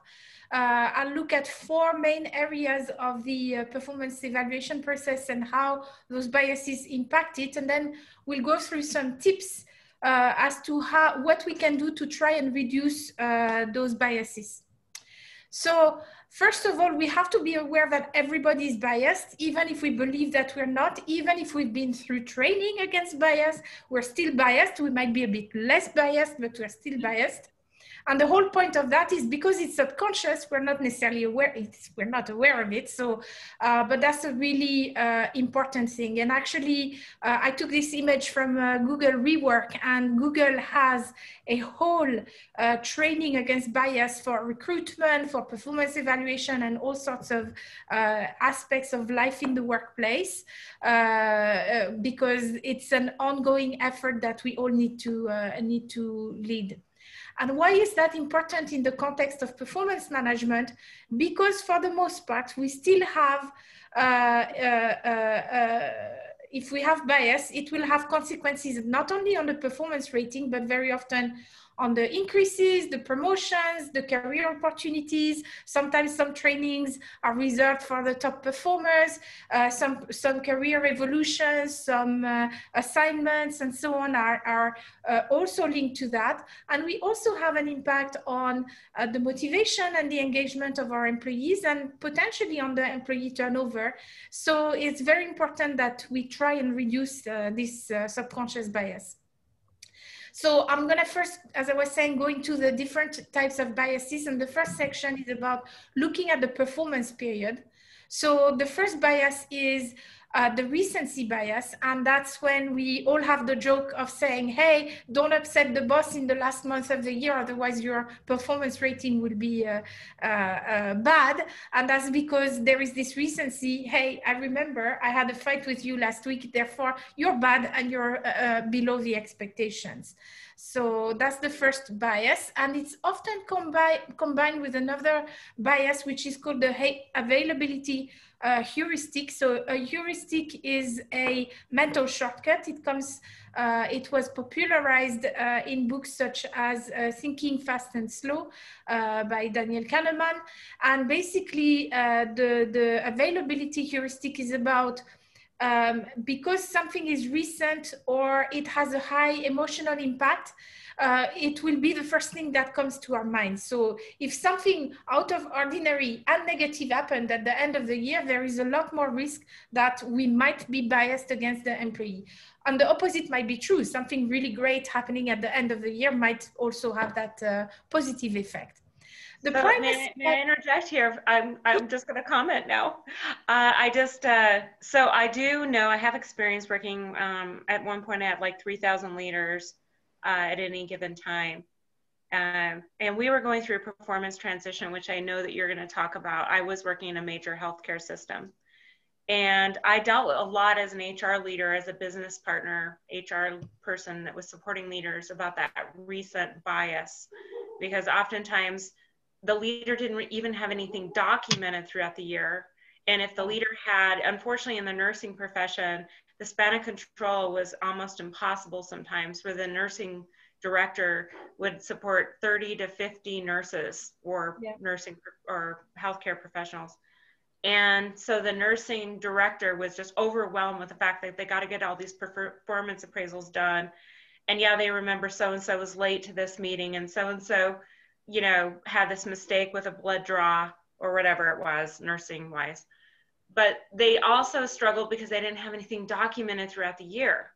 I'll look at 4 main areas of the performance evaluation process and how those biases impact it. And then we'll go through some tips as to what we can do to try and reduce those biases. So first of all, we have to be aware that everybody is biased, even if we believe that we're not, even if we've been through training against bias, we're still biased. We might be a bit less biased, but we're still biased. And the whole point of that is because it's subconscious, we're not necessarily aware, we're not aware of it. So, but that's a really important thing. And actually, I took this image from Google Rework, and Google has a whole training against bias for recruitment, for performance evaluation, and all sorts of aspects of life in the workplace, because it's an ongoing effort that we all need to lead. And why is that important in the context of performance management? Because for the most part, we still have, if we have bias, it will have consequences not only on the performance rating, but very often on the increases, the promotions, the career opportunities. Sometimes some trainings are reserved for the top performers, some career evolutions, some assignments and so on are also linked to that. And we also have an impact on the motivation and the engagement of our employees and potentially on the employee turnover. So it's very important that we try and reduce this subconscious bias. So I'm going to first, as I was saying, go into the different types of biases. And the first section is about looking at the performance period. So the first bias is the recency bias. And that's when we all have the joke of saying, hey, don't upset the boss in the last month of the year, otherwise your performance rating will be bad. And that's because there is this recency. Hey, I remember I had a fight with you last week, therefore you're bad and you're below the expectations. So that's the first bias. And it's often combined with another bias, which is called the availability heuristic. So a heuristic is a mental shortcut. It was popularized in books such as Thinking Fast and Slow by Daniel Kahneman. And basically the availability heuristic is about because something is recent or it has a high emotional impact, it will be the first thing that comes to our mind. So if something out of ordinary and negative happened at the end of the year, there is a lot more risk that we might be biased against the employee. And the opposite might be true. Something really great happening at the end of the year might also have that positive effect. May I interject here? I'm just going to comment now. So I do know, I have experience working at one point I had like 3,000 leaders at any given time. And we were going through a performance transition, which I know that you're going to talk about. I was working in a major healthcare system. And I dealt with a lot as an HR leader, as a business partner, HR person that was supporting leaders about that recent bias. Because oftentimes, the leader didn't even have anything documented throughout the year. And if the leader had, unfortunately in the nursing profession, the span of control was almost impossible sometimes, where the nursing director would support 30 to 50 nurses or nursing or healthcare professionals. And so the nursing director was just overwhelmed with the fact that they got to get all these performance appraisals done. And yeah, they remember so-and-so was late to this meeting and so-and-so, you know, had this mistake with a blood draw or whatever it was, nursing wise. But they also struggled because they didn't have anything documented throughout the year.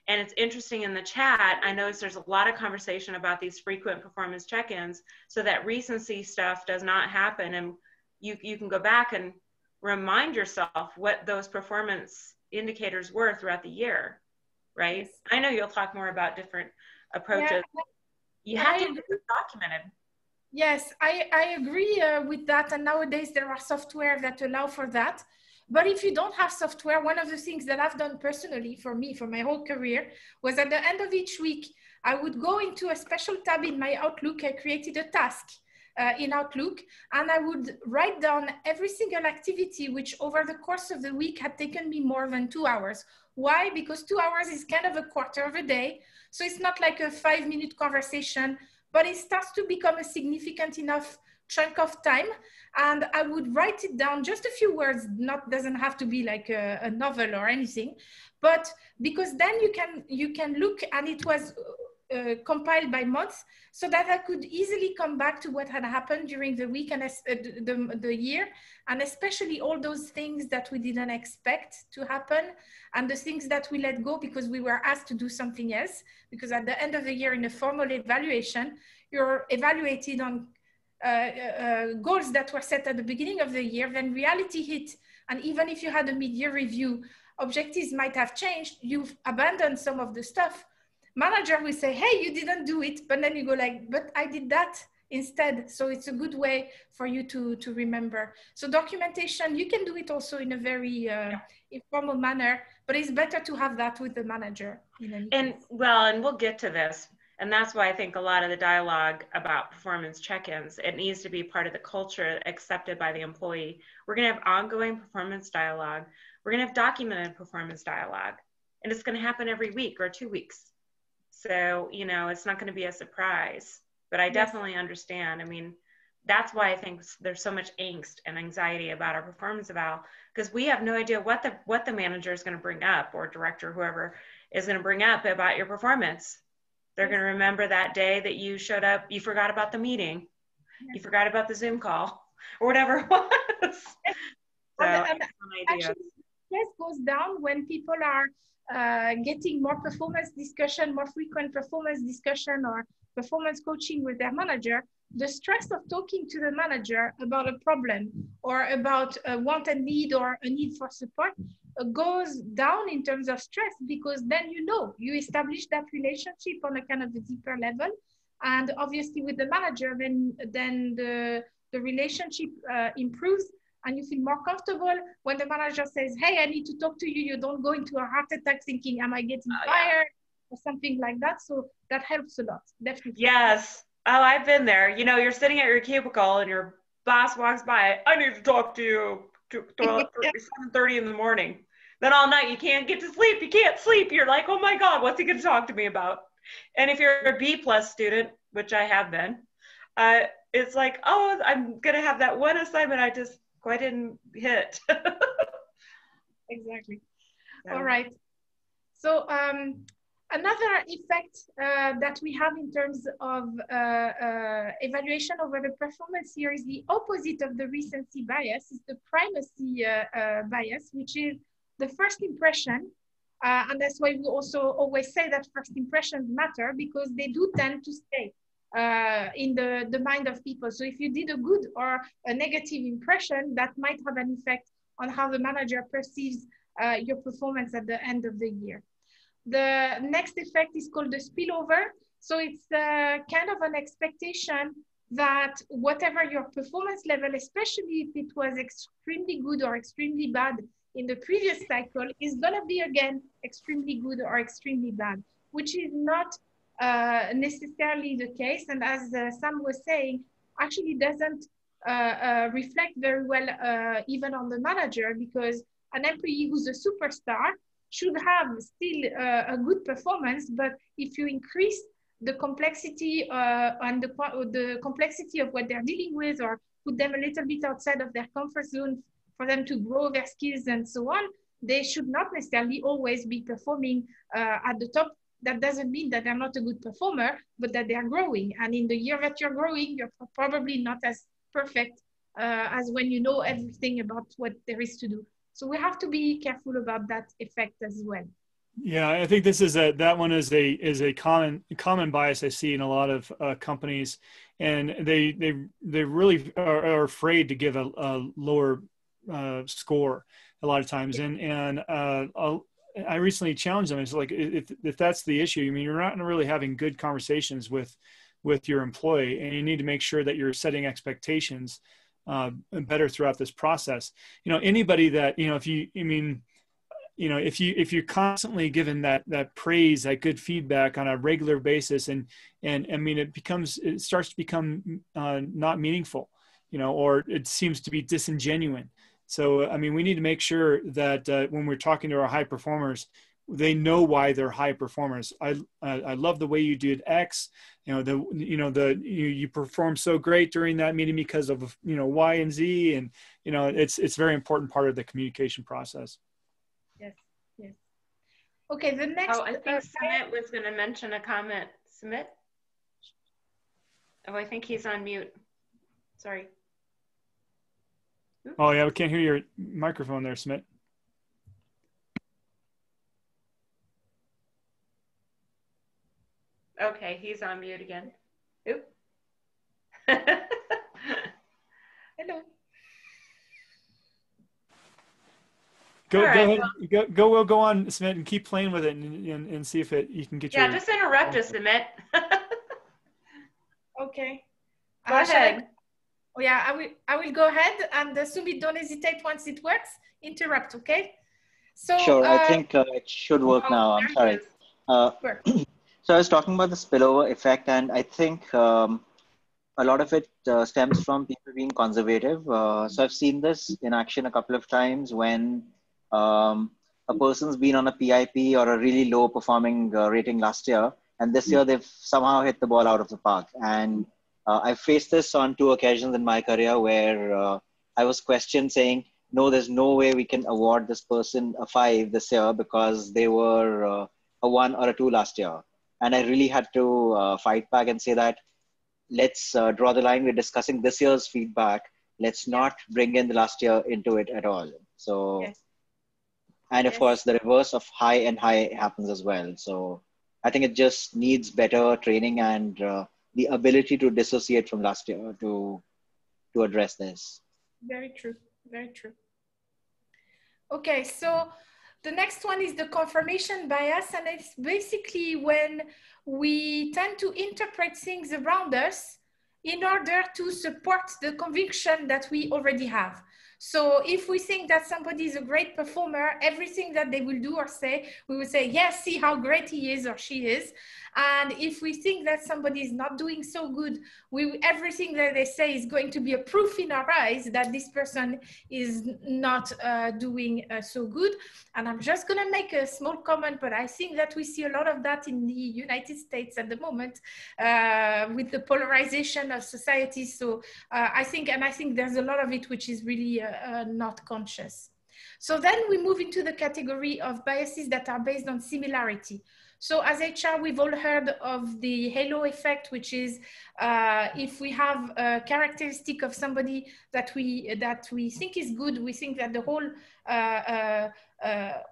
And it's interesting in the chat, I noticed there's a lot of conversation about these frequent performance check-ins, so that recency stuff does not happen. And you can go back and remind yourself what those performance indicators were throughout the year, right? Yes. I know you'll talk more about different approaches. Yeah. You have to get it documented. Yes, I agree with that. And nowadays there are software that allow for that. But if you don't have software, one of the things that I've done personally for me, for my whole career, was at the end of each week, I would go into a special tab in my Outlook. I created a task in Outlook, and I would write down every single activity which over the course of the week had taken me more than 2 hours. Why? Because 2 hours is kind of a quarter of a day. So it's not like a 5-minute conversation, but it starts to become a significant enough chunk of time. And I would write it down, just a few words, doesn't have to be like a novel or anything, but because then you can look, and it was compiled by month, so that I could easily come back to what had happened during the week and the year, and especially all those things that we didn't expect to happen, and the things that we let go because we were asked to do something else. Because at the end of the year, in a formal evaluation, you're evaluated on goals that were set at the beginning of the year, then reality hit, and even if you had a mid-year review, objectives might have changed, you've abandoned some of the stuff. Manager will say, hey, you didn't do it, but then you go like, but I did that instead. So it's a good way for you to remember. So documentation, you can do it also in a very informal manner, but it's better to have that with the manager. And we'll get to this. And that's why I think a lot of the dialogue about performance check-ins, it needs to be part of the culture accepted by the employee. We're going to have ongoing performance dialogue. We're going to have documented performance dialogue. And it's going to happen every week or 2 weeks. So, you know, it's not going to be a surprise, but I definitely understand. I mean, that's why I think there's so much angst and anxiety about our performance eval, because we have no idea what the manager is going to bring up, or director, whoever is going to bring up about your performance. They're going to remember that day that you showed up, you forgot about the meeting, you forgot about the Zoom call, or whatever it was. So actually, stress goes down when people are getting more performance discussion, more frequent performance discussion, or performance coaching with their manager. The stress of talking to the manager about a problem or about a want and need or a need for support goes down in terms of stress, because then you establish that relationship on a kind of a deeper level. And obviously with the manager, then the relationship improves, and you feel more comfortable when the manager says, hey, I need to talk to you. You don't go into a heart attack thinking, am I getting fired or something like that. So that helps a lot, definitely. Yes. Oh, I've been there. You know, you're sitting at your cubicle and your boss walks by. I need to talk to you to 7:30 in the morning. Then all night you can't get to sleep. You can't sleep. You're like, oh my God, what's he going to talk to me about? And if you're a B+ student, which I have been, it's like, oh, I'm going to have that one assignment I just quite didn't hit. Exactly. Yeah. All right. So another effect that we have in terms of evaluation over the performance here is the opposite of the recency bias, is the primacy bias, which is the first impression. And that's why we also always say that first impressions matter, because they do tend to stay in the mind of people. So if you did a good or a negative impression, that might have an effect on how the manager perceives your performance at the end of the year. The next effect is called the spillover. So it's kind of an expectation that whatever your performance level, especially if it was extremely good or extremely bad in the previous cycle, is going to be again extremely good or extremely bad, which is not necessarily the case. And as Sam was saying, actually doesn't reflect very well even on the manager, because an employee who's a superstar should have still a good performance, but if you increase the complexity and the complexity of what they're dealing with, or put them a little bit outside of their comfort zone for them to grow their skills and so on, they should not necessarily always be performing at the top. That doesn't mean that they're not a good performer, but that they're growing. And in the year that you're growing, you're probably not as perfect as when you know everything about what there is to do. So we have to be careful about that effect as well. Yeah, I think this is that one is a common bias I see in a lot of companies, and they really are afraid to give a lower score a lot of times. And I recently challenged them. It's like, if that's the issue, I mean, you're not really having good conversations with your employee, and you need to make sure that you're setting expectations better throughout this process. You know, anybody that, you know, if you're constantly given that praise, that good feedback on a regular basis, and I mean, it starts to become not meaningful, you know, or it seems to be disingenuous. So, I mean, we need to make sure that when we're talking to our high performers, they know why they're high performers. I love the way you did X. You performed so great during that meeting because of, you know, Y and Z, and, you know, it's a very important part of the communication process. Yes, yes. Okay, the next. Oh, I think Sumit was going to mention a comment. Sumit? Oh, I think he's on mute. Sorry. Oops. Oh yeah, we can't hear your microphone there, Sumit. Okay, he's on mute again. Oop. Hello. Go ahead. We'll go on, Sumit, and keep playing with it and see if you can get your. Yeah, just interrupt us, Sumit. Okay. Go ahead. Oh yeah, I will go ahead, and Sumit, don't hesitate once it works. Interrupt, okay? So sure, I think it should work now. I'm sorry. So I was talking about the spillover effect, and I think a lot of it stems from people being conservative. So I've seen this in action a couple of times when a person's been on a PIP or a really low performing rating last year, And this year they've somehow hit the ball out of the park. And I faced this on 2 occasions in my career where I was questioned saying, no, there's no way we can award this person a 5 this year because they were a 1 or a 2 last year. And I really had to fight back and say that, let's draw the line. We're discussing this year's feedback. Let's not bring in the last year into it at all. So, and of course, the reverse of high and high happens as well. So I think it just needs better training and the ability to dissociate from last year to address this. Very true. Very true. Okay, so the next one is the confirmation bias, and it's basically when we tend to interpret things around us in order to support the conviction that we already have. So if we think that somebody is a great performer, everything that they will do or say, we will say, yes, see how great he is or she is. And if we think that somebody is not doing so good, everything that they say is going to be a proof in our eyes that this person is not doing so good. And I'm just going to make a small comment, but I think that we see a lot of that in the United States at the moment with the polarization of society. So I think there's a lot of it which is really not conscious. So then we move into the category of biases that are based on similarity. So as HR, we've all heard of the halo effect, which is if we have a characteristic of somebody that we think is good, we think that the whole,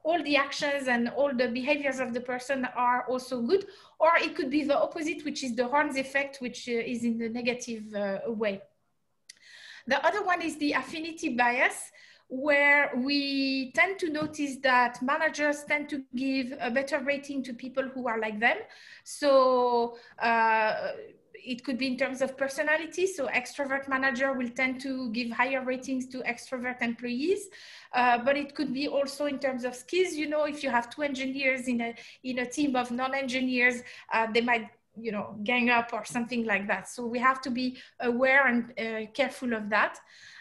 all the actions and all the behaviors of the person are also good. Or it could be the opposite, which is the horns effect, which is in the negative way. The other one is the affinity bias, where we tend to notice that managers tend to give a better rating to people who are like them. So it could be in terms of personality. So extrovert manager will tend to give higher ratings to extrovert employees. But it could be also in terms of skills. You know, if you have 2 engineers in a team of non-engineers, they might, you know, gang up or something like that. So we have to be aware and careful of that.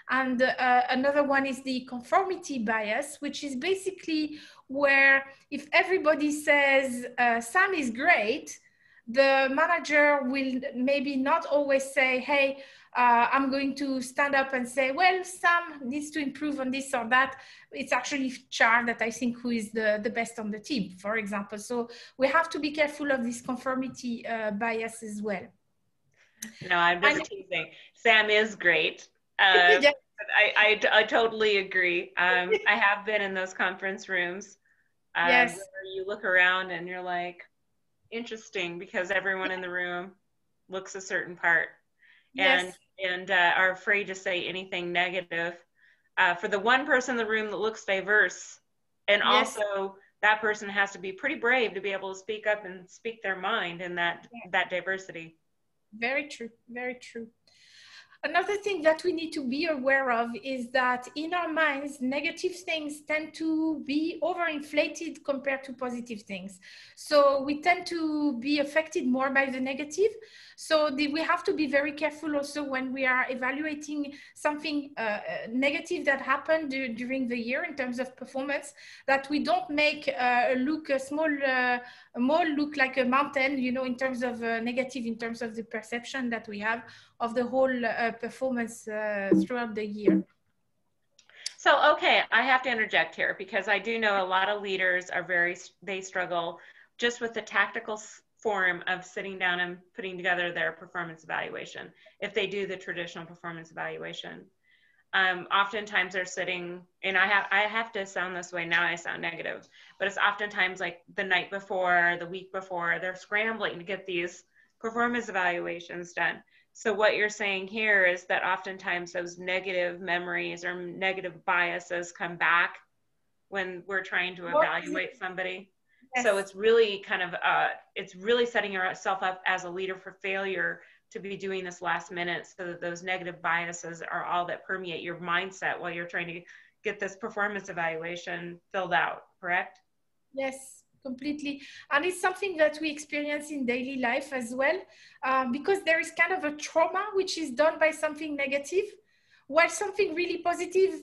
And another one is the conformity bias, which is basically where if everybody says Sam is great, the manager will maybe not always say, hey, I'm going to stand up and say, well, Sam needs to improve on this or that. It's actually Char that I think who is the best on the team, for example. So we have to be careful of this conformity bias as well. No, I'm just teasing. Sam is great. I totally agree. I have been in those conference rooms where you look around and you're like, interesting, because everyone in the room looks a certain part and are afraid to say anything negative. For the one person in the room that looks diverse, and also that person has to be pretty brave to be able to speak up and speak their mind in that diversity. Very true, very true. Another thing that we need to be aware of is that in our minds, negative things tend to be overinflated compared to positive things. So we tend to be affected more by the negative. So we have to be very careful also when we are evaluating something negative that happened during the year in terms of performance, that we don't make look a small mole look like a mountain, you know, in terms of negative, in terms of the perception that we have of the whole performance throughout the year. So, okay, I have to interject here because I do know a lot of leaders are they struggle just with the tactical form of sitting down and putting together their performance evaluation. If they do the traditional performance evaluation, oftentimes they're sitting, and I have to sound this way now, I sound negative, but it's oftentimes like the night before, the week before, they're scrambling to get these performance evaluations done. So what you're saying here is that oftentimes those negative memories or negative biases come back when we're trying to evaluate somebody. Yes. So it's really kind of, it's really setting yourself up as a leader for failure to be doing this last minute so that those negative biases are all that permeate your mindset while you're trying to get this performance evaluation filled out, correct? Yes. Completely. And it's something that we experience in daily life as well, because there is kind of a trauma which is done by something negative, while something really positive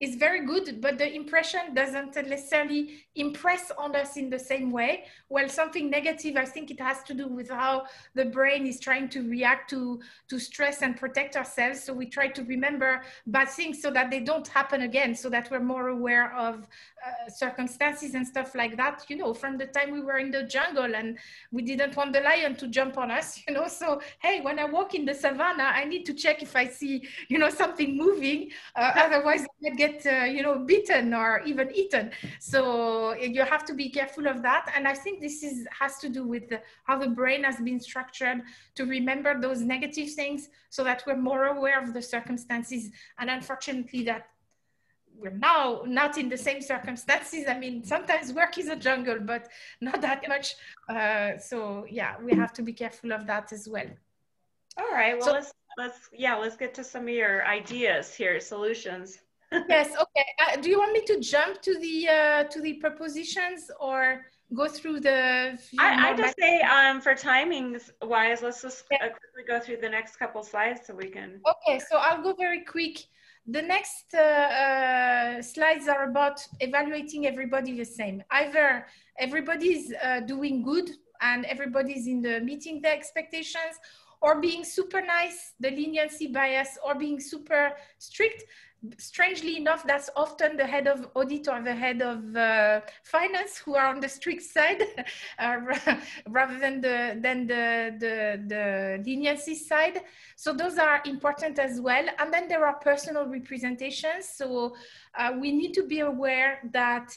is very good, but the impression doesn't necessarily impress on us in the same way. Well, something negative, I think it has to do with how the brain is trying to react to stress and protect ourselves. So we try to remember bad things so that they don't happen again, so that we're more aware of circumstances and stuff like that, you know, from the time we were in the jungle and we didn't want the lion to jump on us, you know. So, hey, when I walk in the savannah, I need to check if I see, you know, something moving, otherwise I might get you know, bitten or even eaten. So you have to be careful of that. And I think this has to do with how the brain has been structured to remember those negative things so that we're more aware of the circumstances. And unfortunately that we're now not in the same circumstances. I mean, sometimes work is a jungle, but not that much. So yeah, we have to be careful of that as well. All right, well, so, let's get to some of your ideas here, solutions. Yes. Okay. Do you want me to jump to the propositions or go through the? I just say for timings wise, let's just quickly go through the next couple slides so we can. Okay. So I'll go very quick. The next slides are about evaluating everybody the same. Either everybody's doing good and everybody's meeting the expectations, or being super nice, the leniency bias, or being super strict. Strangely enough, that's often the head of audit or the head of finance who are on the strict side rather than the leniency side. So those are important as well. And then there are personal representations. So we need to be aware that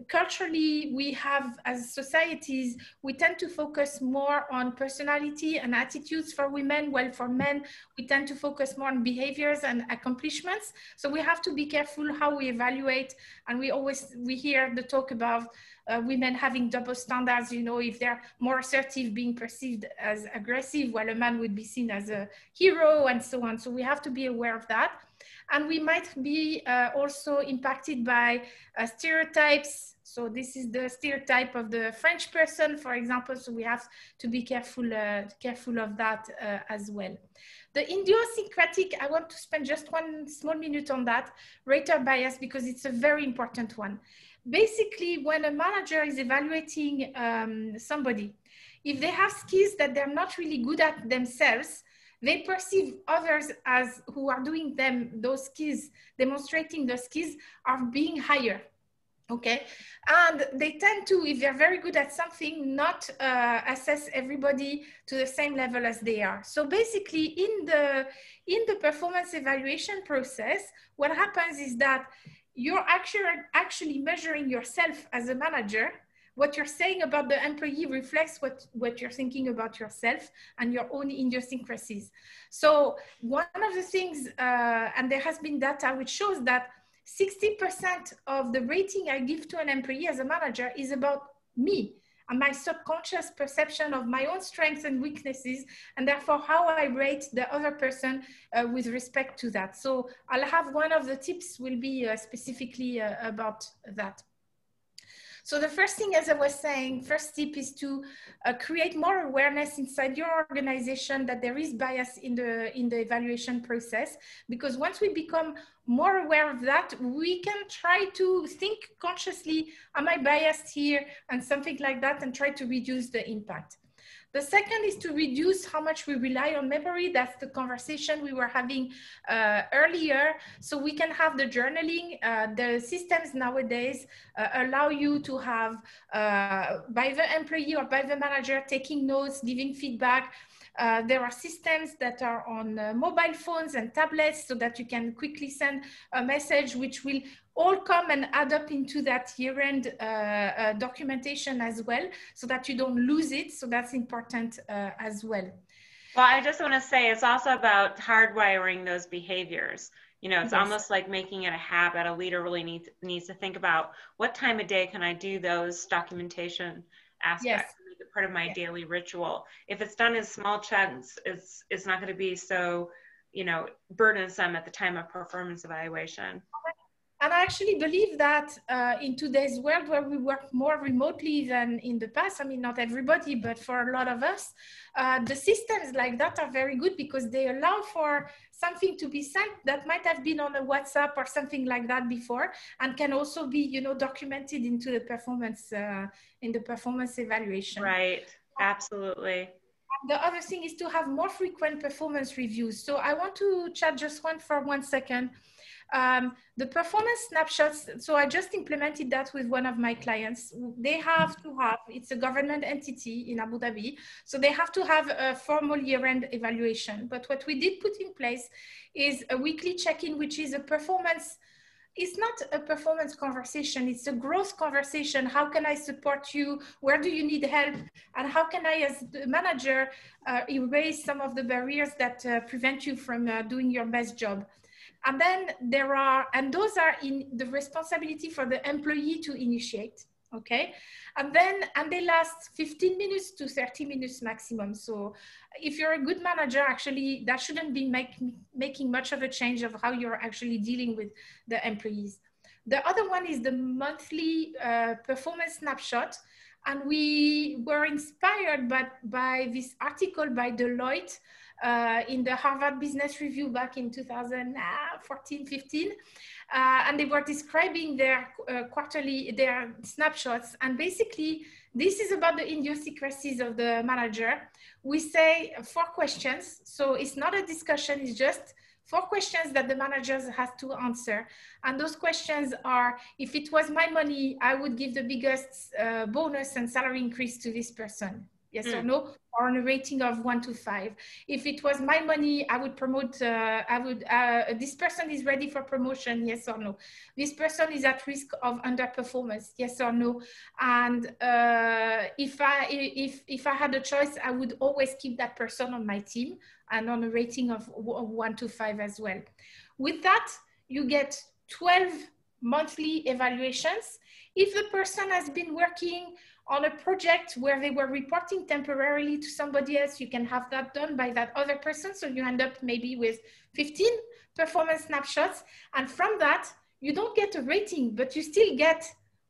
culturally, we have, as societies, we tend to focus more on personality and attitudes for women, while for men, we tend to focus more on behaviors and accomplishments. So we have to be careful how we evaluate. And we hear the talk about women having double standards, you know, if they're more assertive, being perceived as aggressive, while a man would be seen as a hero and so on. So we have to be aware of that. And we might be also impacted by stereotypes. So this is the stereotype of the French person, for example. So we have to be careful of that as well. The idiosyncratic, I want to spend just one small minute on that, rater bias, because it's a very important one. Basically, when a manager is evaluating somebody, if they have skills that they're not really good at themselves, they perceive others as who are doing those skills, demonstrating the skills, are being higher. Okay, and they tend to, if they're very good at something, not assess everybody to the same level as they are. So basically, in the performance evaluation process, what happens is that you're actually measuring yourself as a manager. What you're saying about the employee reflects what you're thinking about yourself and your own idiosyncrasies. So one of the things, and there has been data which shows that 60% of the rating I give to an employee as a manager is about me and my subconscious perception of my own strengths and weaknesses, and therefore how I rate the other person with respect to that. So I'll have one of the tips will be specifically about that. So the first thing, as I was saying, first tip is to create more awareness inside your organization that there is bias in the evaluation process, because once we become more aware of that, we can try to think consciously, am I biased here, and something like that, and try to reduce the impact. The second is to reduce how much we rely on memory. That's the conversation we were having earlier. So we can have the journaling. The systems nowadays allow you to have, by the employee or by the manager, taking notes, giving feedback. There are systems that are on mobile phones and tablets so that you can quickly send a message, which will all come and add up into that year-end documentation as well, so that you don't lose it. So that's important as well. Well, I just want to say it's also about hardwiring those behaviors. You know, it's almost like making it a habit. A leader really needs to think about what time of day can I do those documentation aspects. Make it part of my daily ritual. If it's done in small chunks, it's not going to be so, you know, burdensome at the time of performance evaluation. And I actually believe that in today's world where we work more remotely than in the past, I mean, not everybody, but for a lot of us, the systems like that are very good because they allow for something to be sent that might have been on a WhatsApp or something like that before, and can also be, you know, documented into the performance, in the performance evaluation. Right, absolutely. The other thing is to have more frequent performance reviews. So I want to chat just for 1 second. The performance snapshots, so I just implemented that with one of my clients. They have to have, it's a government entity in Abu Dhabi, so they have to have a formal year-end evaluation. But what we did put in place is a weekly check-in, which is a performance. It's not a performance conversation, it's a growth conversation. How can I support you? Where do you need help? And how can I, as the manager, erase some of the barriers that prevent you from doing your best job? And then there are, and those are in the responsibility for the employee to initiate, okay? And they last 15 minutes to 30 minutes maximum. So if you're a good manager, actually, that shouldn't be making much of a change of how you're actually dealing with the employees. The other one is the monthly performance snapshot. And we were inspired by this article by Deloitte in the Harvard Business Review back in 2014-15. And they were describing their their snapshots. And basically, this is about the idiosyncrasies of the manager. We say 4 questions. So it's not a discussion, it's just 4 questions that the managers have to answer. And those questions are, if it was my money, I would give the biggest bonus and salary increase to this person. Yes or no? Or on a rating of 1 to 5. If it was my money, I would promote, this person is ready for promotion, yes or no? This person is at risk of underperformance, yes or no? And if I had a choice, I would always keep that person on my team and on a rating of 1 to 5 as well. With that, you get 12 monthly evaluations. If the person has been working on a project where they were reporting temporarily to somebody else, you can have that done by that other person. So you end up maybe with 15 performance snapshots. And from that, you don't get a rating, but you still get,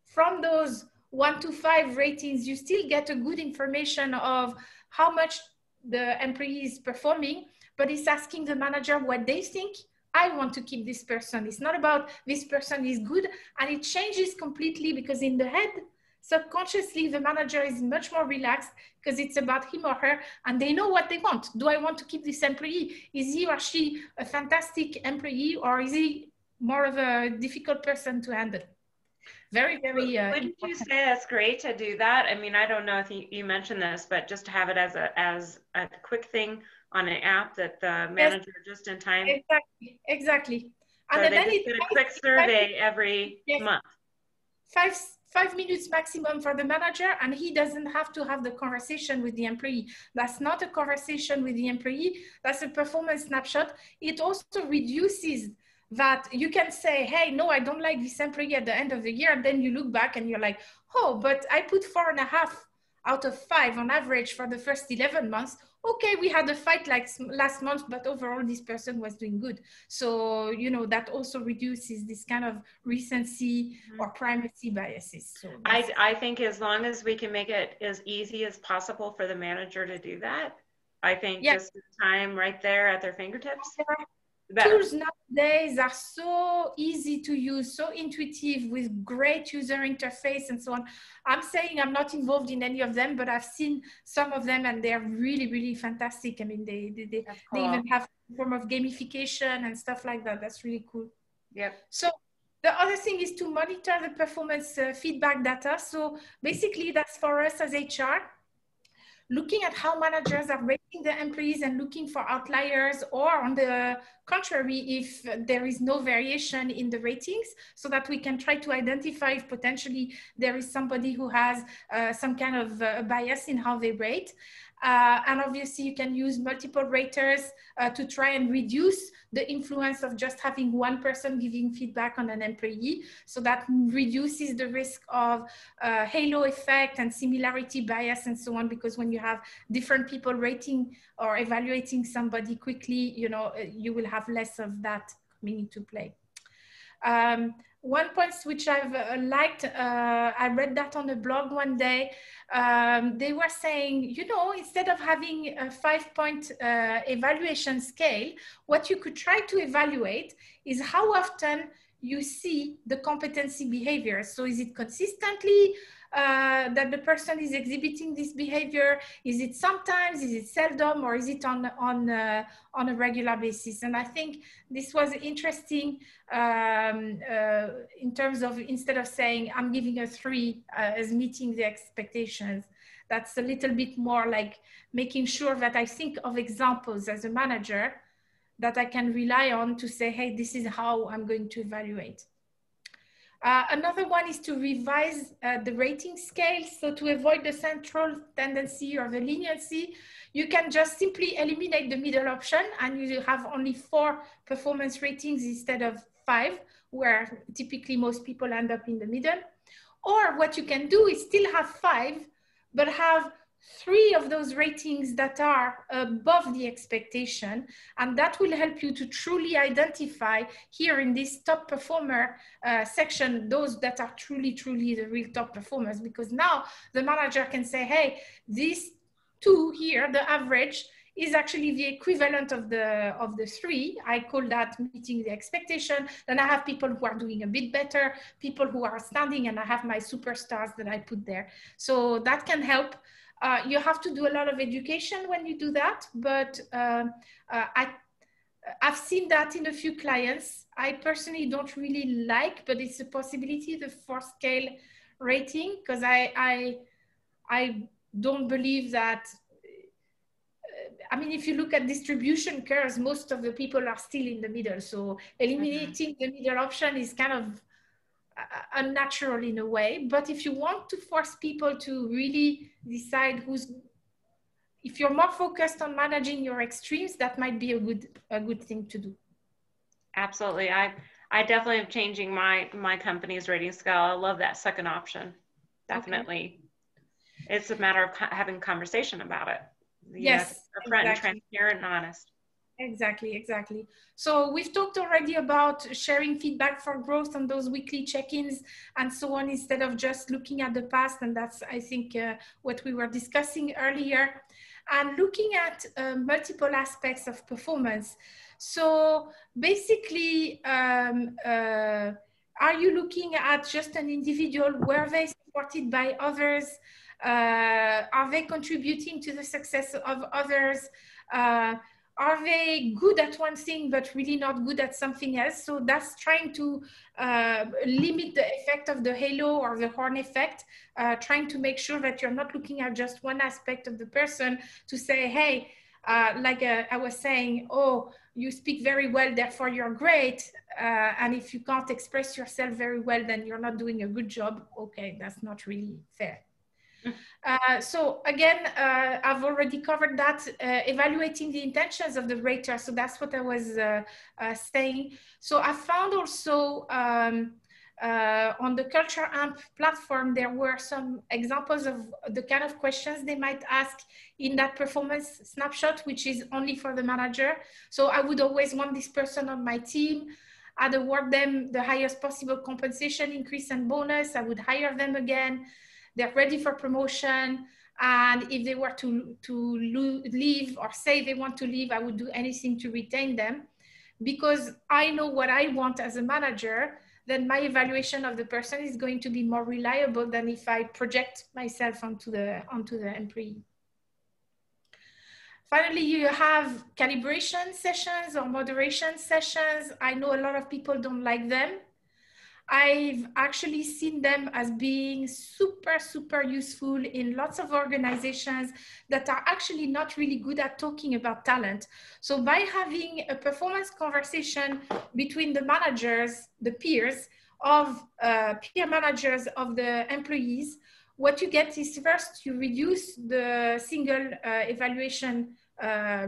from those 1 to 5 ratings, you still get a good information of how much the employee is performing, but it's asking the manager what they think. I want to keep this person. It's not about this person is good. And it changes completely because in the head, subconsciously, the manager is much more relaxed because it's about him or her and they know what they want. Do I want to keep this employee? Is he or she a fantastic employee or is he more of a difficult person to handle? Very, very Wouldn't you say it's great to do that? I mean, I don't know if you mentioned this, but just to have it as a quick thing on an app that the manager just in time. Exactly. And so then they get a quick survey every month. 5 minutes maximum for the manager, and he doesn't have to have the conversation with the employee. That's not a conversation with the employee. That's a performance snapshot. It also reduces that you can say, hey, no, I don't like this employee at the end of the year. And then you look back and you're like, oh, but I put 4.5 out of 5 on average for the first 11 months. Okay, we had a fight like last month, but overall this person was doing good. So, you know, that also reduces this kind of recency or primacy biases. So I think as long as we can make it as easy as possible for the manager to do that, I think just the time right there at their fingertips. Tools nowadays are so easy to use, so intuitive with great user interface and so on. I'm saying I'm not involved in any of them, but I've seen some of them and they're really, really fantastic. I mean, they even have a form of gamification and stuff like that. That's really cool. Yep. So the other thing is to monitor the performance feedback data. So basically that's for us as HR. Looking at how managers are rating their employees and looking for outliers, or on the contrary, if there is no variation in the ratings, so that we can try to identify if potentially there is somebody who has some kind of bias in how they rate. And obviously you can use multiple raters to try and reduce the influence of just having one person giving feedback on an employee. So that reduces the risk of halo effect and similarity bias and so on, because when you have different people rating or evaluating somebody quickly, you know, you will have less of that coming into play. One point which I've liked, I read that on a blog one day. They were saying, you know, instead of having a 5-point evaluation scale, what you could try to evaluate is how often you see the competency behavior. So is it consistently that the person is exhibiting this behavior? Is it sometimes, is it seldom, or is it on a regular basis? And I think this was interesting in terms of, instead of saying I'm giving a 3 as meeting the expectations, that's a little bit more like making sure that I think of examples as a manager that I can rely on to say, hey, this is how I'm going to evaluate. Another one is to revise the rating scale. So to avoid the central tendency or the leniency, you can just simply eliminate the middle option and you have only 4 performance ratings instead of 5, where typically most people end up in the middle. Or what you can do is still have 5, but have 3 of those ratings that are above the expectation, and that will help you to truly identify here in this top performer section, those that are truly the real top performers, because now the manager can say, hey, these 2 here, the average, is actually the equivalent of the 3. I call that meeting the expectation. Then I have people who are doing a bit better, people who are outstanding, and I have my superstars that I put there. So that can help. You have to do a lot of education when you do that, but I've seen that in a few clients. I personally don't really like, but it's a possibility, the 4-scale rating, because I don't believe that. I mean, if you look at distribution curves, most of the people are still in the middle. So eliminating the middle option is kind of unnatural in a way. But if you want to force people to really decide if you're more focused on managing your extremes, that might be a good thing to do. Absolutely. I definitely am changing my company's rating scale. I love that second option. Definitely. Okay. It's a matter of having a conversation about it. Yes, upfront and transparent and honest. Exactly. So we've talked already about sharing feedback for growth on those weekly check-ins and so on, instead of just looking at the past. And that's, I think, what we were discussing earlier. And looking at multiple aspects of performance. So basically, are you looking at just an individual? Were they supported by others? Are they contributing to the success of others? Are they good at one thing, but really not good at something else? So that's trying to limit the effect of the halo or the horn effect, trying to make sure that you're not looking at just one aspect of the person to say, hey, like I was saying, oh, you speak very well, therefore you're great. And if you can't express yourself very well, then you're not doing a good job. Okay, that's not really fair. So again, I've already covered that, evaluating the intentions of the rater. So that's what I was saying. So I found also on the Culture Amp platform, there were some examples of the kind of questions they might ask in that performance snapshot, which is only for the manager. So I would always want this person on my team. I'd award them the highest possible compensation increase and bonus. I would hire them again. They're ready for promotion. And if they were to leave or say they want to leave, I would do anything to retain them, because I know what I want as a manager. Then my evaluation of the person is going to be more reliable than if I project myself onto the employee. Finally, you have calibration sessions or moderation sessions. I know a lot of people don't like them. I've actually seen them as being super useful in lots of organizations that are actually not really good at talking about talent. So by having a performance conversation between the managers, the peers of peer managers of the employees, what you get is, first, you reduce the single evaluation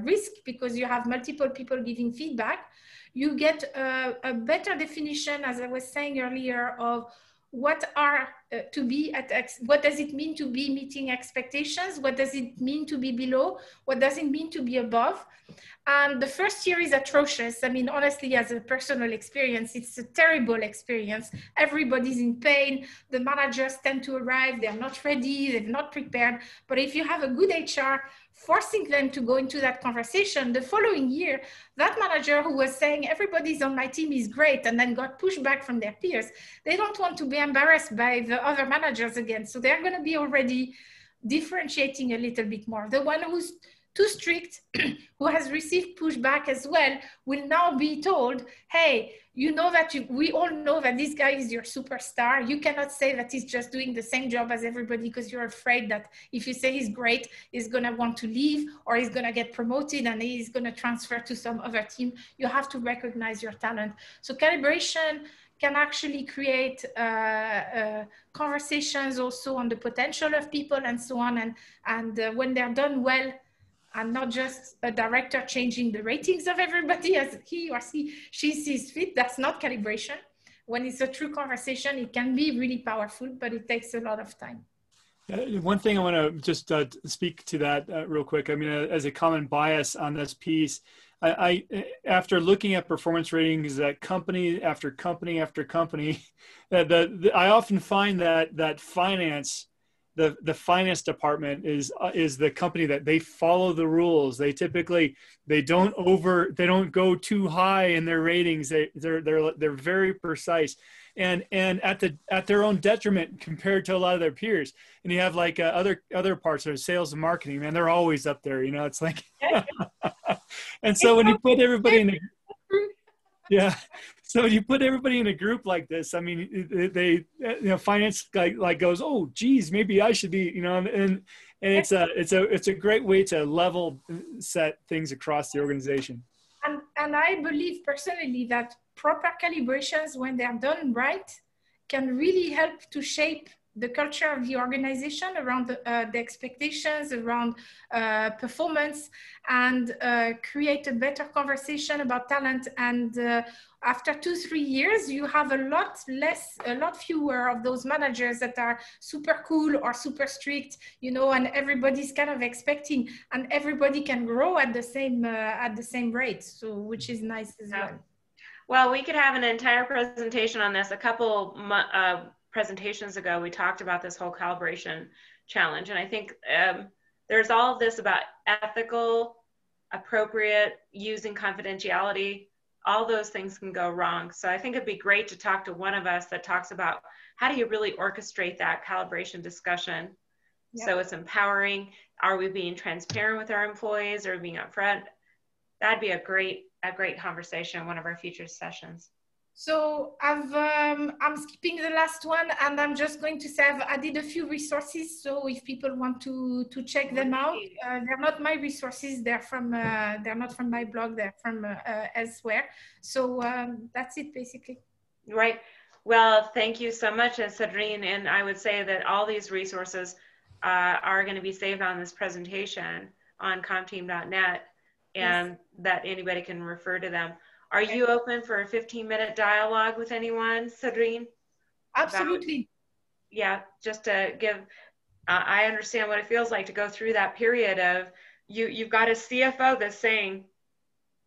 risk, because you have multiple people giving feedback. You get a better definition, as I was saying earlier, of what are what does it mean to be meeting expectations? What does it mean to be below? What does it mean to be above? And the first year is atrocious. I mean, honestly, as a personal experience, it's a terrible experience. Everybody's in pain. The managers tend to arrive. They're not ready. They're not prepared. But if you have a good HR, forcing them to go into that conversation, the following year, that manager who was saying everybody's on my team is great and then got pushed back from their peers, they don't want to be embarrassed by the other managers again. So they're going to be already differentiating a little bit more. The one who's too strict, who has received pushback as well, will now be told, hey, you know that we all know that this guy is your superstar. You cannot say that he's just doing the same job as everybody because you're afraid that if you say he's great, he's going to want to leave or he's going to get promoted and he's going to transfer to some other team. You have to recognize your talent. So calibration can actually create conversations also on the potential of people and so on. And when they're done well, and not just a director changing the ratings of everybody as he or she sees fit. That's not calibration. When it's a true conversation, it can be really powerful, but it takes a lot of time. One thing I want to just speak to that real quick. I mean, as a common bias on this piece, I after looking at performance ratings at company after company after company, I often find that finance, the finance department is the company that they follow the rules. They typically, they don't go too high in their ratings. They're very precise and at their own detriment compared to a lot of their peers. And you have like other parts of sales and marketing, man, they're always up there, you know, it's like, and so when you put everybody in yeah. So you put everybody in a group like this. I mean, they finance like goes, oh, geez, maybe I should be, you know, and it's a great way to level set things across the organization. And I believe personally that proper calibrations, when they're done right, can really help to shape the culture of the organization around the expectations, around performance, and create a better conversation about talent. And after 2-3 years, you have a lot fewer of those managers that are super cool or super strict, you know, and everybody's kind of expecting, and everybody can grow at the same rate. So, which is nice as well. Well, we could have an entire presentation on this. A couple presentations ago, we talked about this whole calibration challenge. And I think there's all of this about ethical, appropriate, using confidentiality. All those things can go wrong. So I think it'd be great to talk to one of us that talks about how do you really orchestrate that calibration discussion. Yeah. So it's empowering. Are we being transparent with our employees? Are we being upfront? That'd be a great conversation in one of our future sessions. So I'm skipping the last one, and I'm just going to say I've added a few resources. So if people want to check them out, they're not my resources. They're not from my blog. They're from elsewhere. So that's it basically. Right. Well, thank you so much, Sandrine. And I would say that all these resources are going to be saved on this presentation on compteam.net, and yes, that anybody can refer to them. Are you open for a 15-minute dialogue with anyone, Sandrine? Absolutely. Yeah, just to give, I understand what it feels like to go through that period of, you've got a CFO that's saying,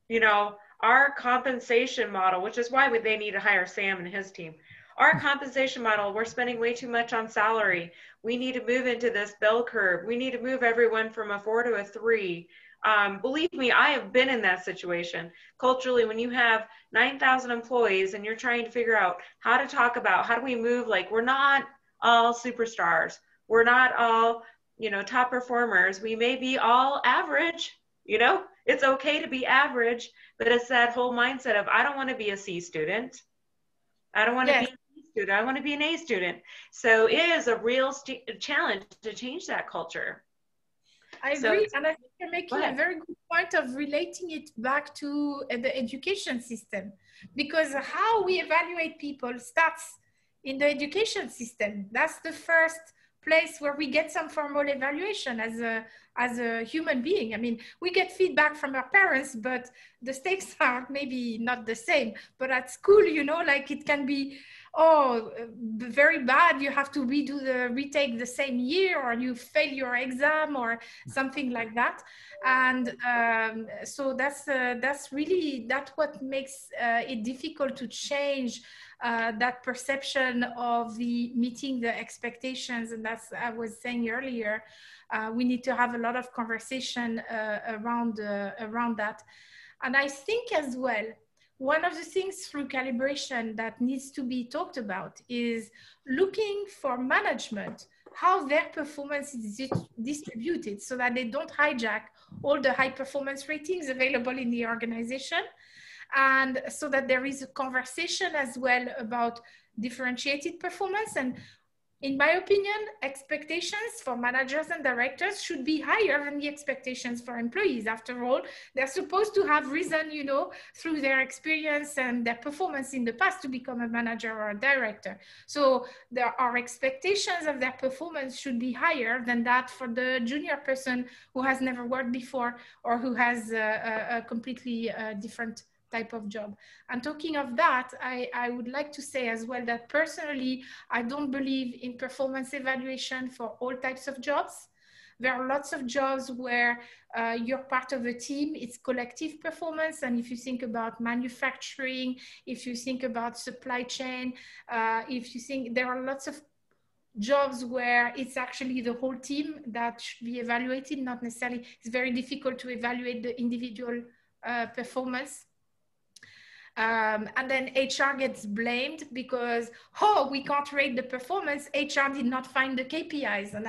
you know, our compensation model, which is why they need to hire Sam and his team. Our compensation model, we're spending way too much on salary. We need to move into this bell curve. We need to move everyone from a 4 to a 3. Believe me, I have been in that situation. Culturally, when you have 9,000 employees and you're trying to figure out how to talk about, how do we move, like, we're not all superstars. We're not all, you know, top performers. We may be all average, you know, it's okay to be average, but it's that whole mindset of, I don't want to be a C student. I don't want to be a B student. I want to be an A student. So it is a real challenge to change that culture. I agree, and I think you're making a very good point of relating it back to the education system, because how we evaluate people starts in the education system. That's the first place where we get some formal evaluation as a human being. I mean, we get feedback from our parents, but the stakes are maybe not the same. But at school, you know, like it can be, oh, very bad, you have to retake the same year, or you fail your exam or something like that. And so that's what makes it difficult to change that perception of the meeting the expectations. And that's, I was saying earlier, we need to have a lot of conversation around that. And I think as well, one of the things through calibration that needs to be talked about is looking for management, how their performance is distributed, so that they don't hijack all the high performance ratings available in the organization. And so that there is a conversation as well about differentiated performance. And in my opinion, expectations for managers and directors should be higher than the expectations for employees. After all, they're supposed to have risen, you know, through their experience and their performance in the past to become a manager or a director. So there are expectations of their performance should be higher than that for the junior person who has never worked before or who has a completely different type of job. And talking of that, I would like to say as well that personally, I don't believe in performance evaluation for all types of jobs. There are lots of jobs where you're part of a team, it's collective performance. And if you think about manufacturing, if you think about supply chain, if you think there are lots of jobs where it's actually the whole team that should be evaluated, not necessarily, it's very difficult to evaluate the individual performance. And then HR gets blamed because, oh, we can't rate the performance. HR did not find the KPIs. And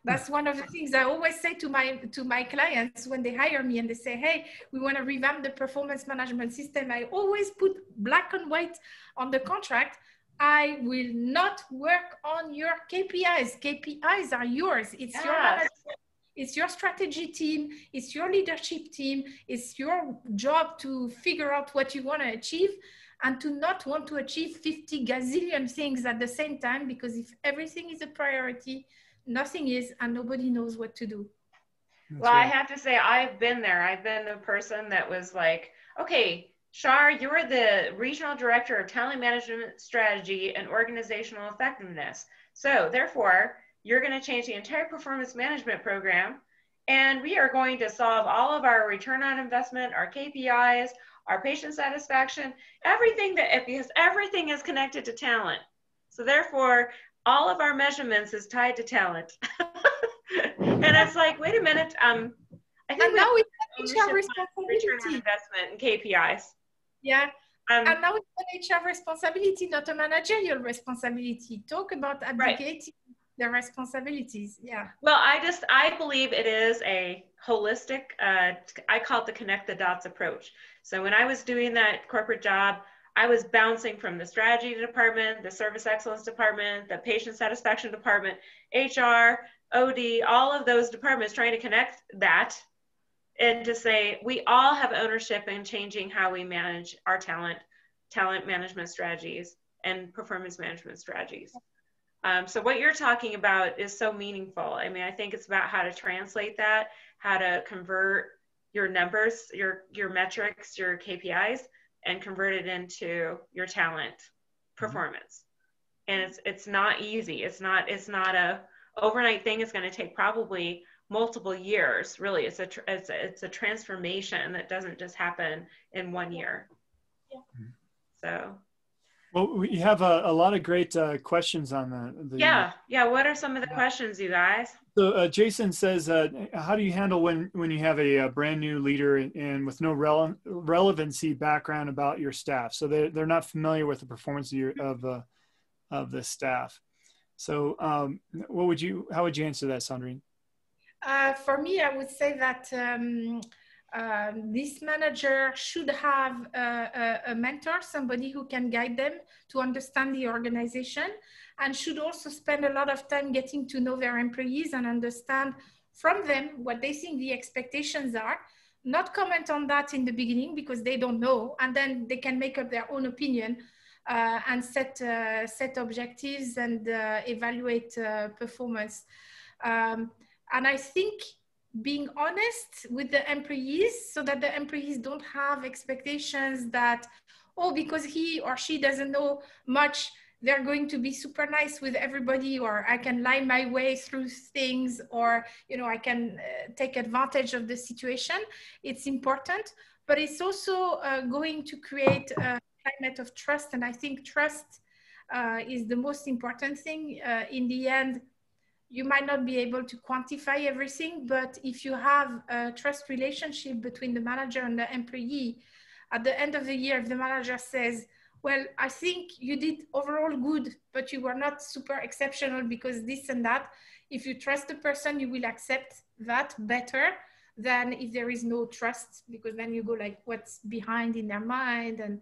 that's one of the things I always say to my clients when they hire me and they say, hey, we want to revamp the performance management system. I always put black and white on the contract. I will not work on your KPIs. KPIs are yours. It's your management. It's your strategy team, it's your leadership team, it's your job to figure out what you want to achieve and to not want to achieve 50 gazillion things at the same time, because if everything is a priority, nothing is, and nobody knows what to do. Well, I have to say, I've been there. I've been the person that was like, okay, Shar, you're the Regional Director of Talent Management Strategy and Organizational Effectiveness. So therefore, you're going to change the entire performance management program, and we are going to solve all of our return on investment, our KPIs, our patient satisfaction, everything because everything is connected to talent. So therefore, all of our measurements is tied to talent. And it's like, wait a minute. I think now we have HR responsibility. Return on investment and KPIs. Yeah. And now it's an HR responsibility, not a managerial responsibility. Talk about abdicating their responsibilities. Yeah. Well, I believe it is a holistic, I call it the connect the dots approach. So when I was doing that corporate job, I was bouncing from the strategy department, the service excellence department, the patient satisfaction department, HR, OD, all of those departments, trying to connect that and to say, we all have ownership in changing how we manage our talent management strategies and performance management strategies. So what you're talking about is so meaningful. I mean, I think it's about how to translate that, how to convert your numbers, your metrics, your KPIs, and convert it into your talent performance. And it's not easy. It's not a overnight thing. It's going to take probably multiple years. Really, it's a transformation that doesn't just happen in 1 year. Yeah. So. Well, we have a lot of great questions on the Yeah. What are some of the questions, you guys? So Jason says, how do you handle when you have a brand new leader and with no relevancy background about your staff? So they're not familiar with the performance of the staff. So how would you answer that, Sandrine? For me, I would say that this manager should have a mentor, somebody who can guide them to understand the organization, and should also spend a lot of time getting to know their employees and understand from them what they think the expectations are. Not comment on that in the beginning because they don't know, and then they can make up their own opinion and set objectives and evaluate performance. And I think being honest with the employees so that the employees don't have expectations that, oh, because he or she doesn't know much, they're going to be super nice with everybody, or I can lie my way through things, or, you know, I can take advantage of the situation. It's important, but it's also going to create a climate of trust. And I think trust is the most important thing. In the end, you might not be able to quantify everything, but if you have a trust relationship between the manager and the employee, at the end of the year, if the manager says, well, I think you did overall good, but you were not super exceptional because this and that. If you trust the person, you will accept that better than if there is no trust, because then you go like, what's behind in their mind? And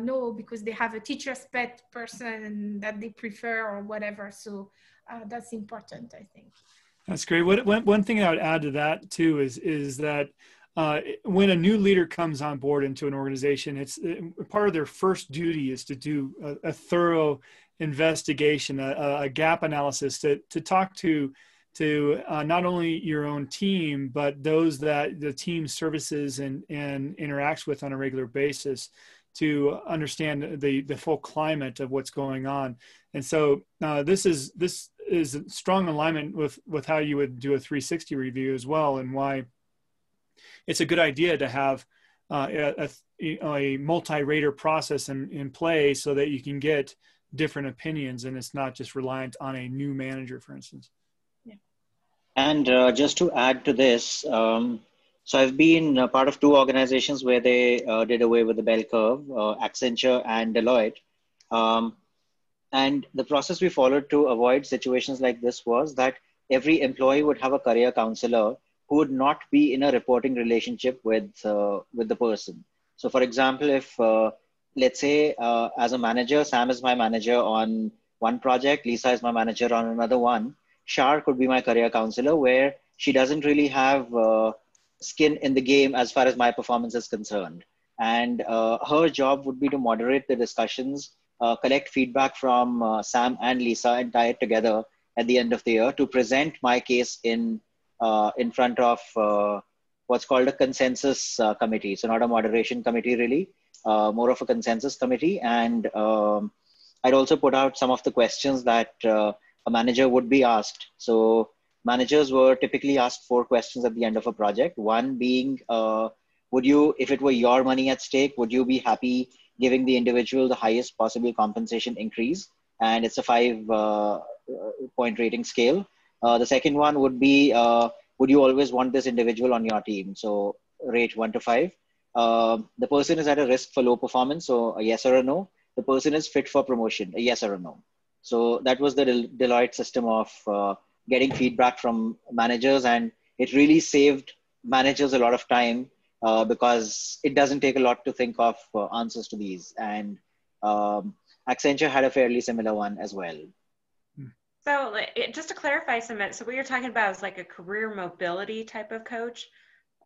no, because they have a teacher's pet person that they prefer or whatever. So that's important, I think. That's great. One thing I would add to that too is that when a new leader comes on board into an organization, it's part of their first duty is to do a thorough investigation, a gap analysis, to talk to not only your own team, but those that the team services and interacts with on a regular basis, to understand the full climate of what's going on. And so this is strong alignment with how you would do a 360 review as well, and why it's a good idea to have a multi-rater process in play, so that you can get different opinions and it's not just reliant on a new manager, for instance. Yeah. And just to add to this, so I've been part of two organizations where they did away with the bell curve, Accenture and Deloitte. And the process we followed to avoid situations like this was that every employee would have a career counselor who would not be in a reporting relationship with the person. So for example, if let's say as a manager, Sam is my manager on one project, Lisa is my manager on another one, Shar could be my career counselor, where she doesn't really have skin in the game as far as my performance is concerned. And her job would be to moderate the discussions, collect feedback from Sam and Lisa, and tie it together at the end of the year to present my case in front of what's called a consensus committee. So not a moderation committee really, more of a consensus committee. And I'd also put out some of the questions that a manager would be asked. So managers were typically asked 4 questions at the end of a project. One being, would you, if it were your money at stake, would you be happy giving the individual the highest possible compensation increase? And it's a 5-point rating scale. The second one would be, would you always want this individual on your team? So rate 1 to 5. The person is at a risk for low performance, so a yes or a no. The person is fit for promotion, a yes or a no. So that was the Deloitte system of getting feedback from managers, and it really saved managers a lot of time because it doesn't take a lot to think of answers to these. And Accenture had a fairly similar one as well. So just to clarify some, so what you're talking about is like a career mobility type of coach?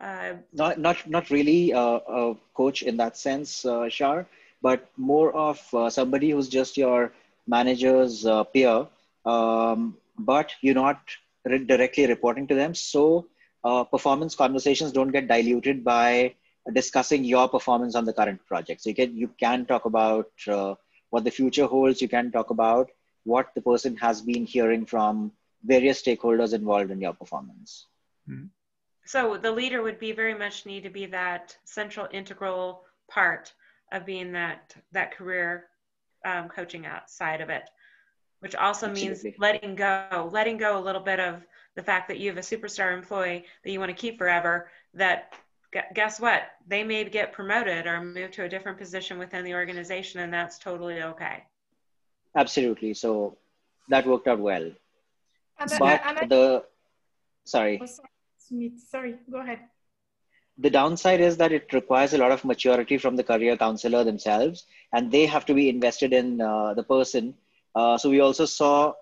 Not really a coach in that sense, Shar, but more of somebody who's just your manager's peer, but you're not directly reporting to them. So performance conversations don't get diluted by discussing your performance on the current project. So you can talk about what the future holds. You can talk about what the person has been hearing from various stakeholders involved in your performance. Mm-hmm. So the leader would be very much need to be that central integral part of being that career coaching outside of it, which also Absolutely. means letting go a little bit of the fact that you have a superstar employee that you want to keep forever, that guess what, they may get promoted or move to a different position within the organization, and that's totally okay. Absolutely. So that worked out well. Sorry, go ahead. The downside is that it requires a lot of maturity from the career counselor themselves, and they have to be invested in the person. So we also saw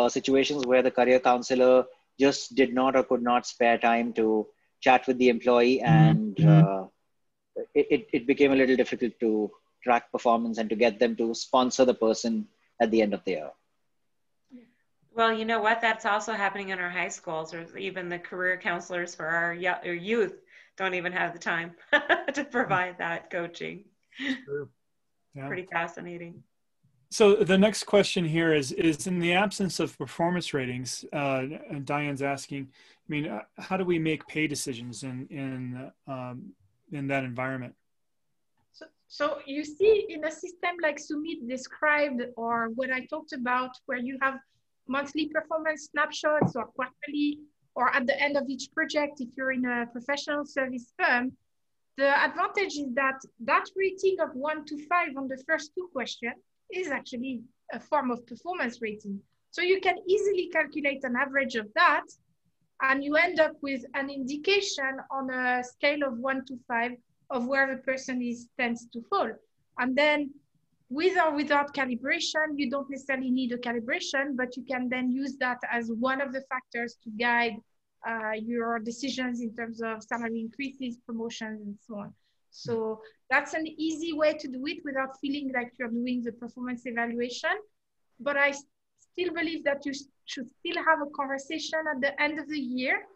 situations where the career counselor just did not or could not spare time to chat with the employee, and it became a little difficult to track performance and to get them to sponsor the person at the end of the year. Well, you know what? That's also happening in our high schools, or even the career counselors for our youth don't even have the time to provide that coaching. True. Yeah. Pretty fascinating. So the next question here is in the absence of performance ratings, and Diane's asking, I mean, how do we make pay decisions in that environment? So you see in a system like Sumit described, or what I talked about, where you have monthly performance snapshots or quarterly, or at the end of each project, if you're in a professional service firm, the advantage is that that rating of 1 to 5 on the first 2 questions is actually a form of performance rating. So you can easily calculate an average of that, and you end up with an indication on a scale of 1 to 5 of where the person tends to fall. And then with or without calibration, you don't necessarily need a calibration, but you can then use that as one of the factors to guide your decisions in terms of salary increases, promotions, and so on. So that's an easy way to do it without feeling like you're doing the performance evaluation. But I still believe that you should still have a conversation at the end of the year.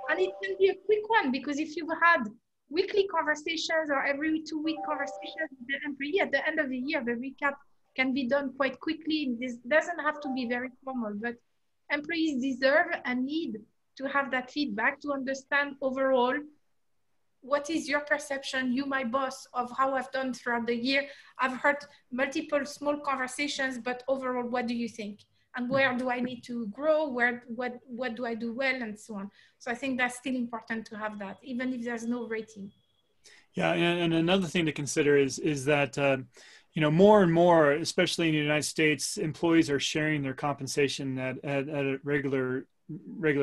And it can be a quick one, because if you've had weekly conversations or every 2-week conversations with the employee, at the end of the year, the recap can be done quite quickly. This doesn't have to be very formal, but employees deserve and need to have that feedback to understand overall, what is your perception, you, my boss, of how I've done throughout the year? I've heard multiple small conversations, but overall, what do you think? And where do I need to grow? What do I do well, and so on. So I think that's still important to have that, even if there's no rating. Yeah, and another thing to consider is that you know, more and more, especially in the United States, employees are sharing their compensation at regular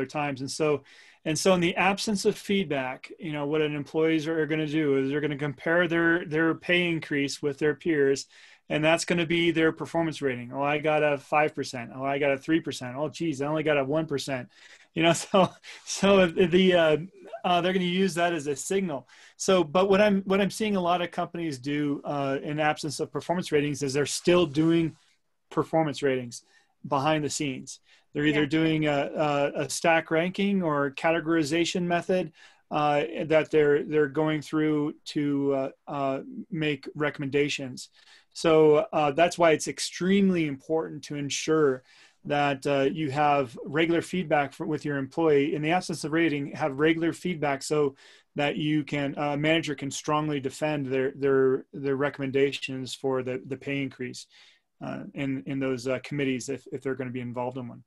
times, and so in the absence of feedback, you know, what an employees are going to do is they're going to compare their pay increase with their peers. And that's going to be their performance rating. Oh, I got a 5%. Oh, I got a 3%. Oh, geez, I only got a 1%. You know, so they're going to use that as a signal. So, but what I'm seeing a lot of companies do in absence of performance ratings is they're still doing performance ratings behind the scenes. They're either doing a stack ranking or categorization method that they're going through to make recommendations. So that's why it's extremely important to ensure that you have regular feedback with your employee. In the absence of rating, have regular feedback so that you can, a manager can strongly defend their recommendations for the pay increase in those committees if they're going to be involved in one.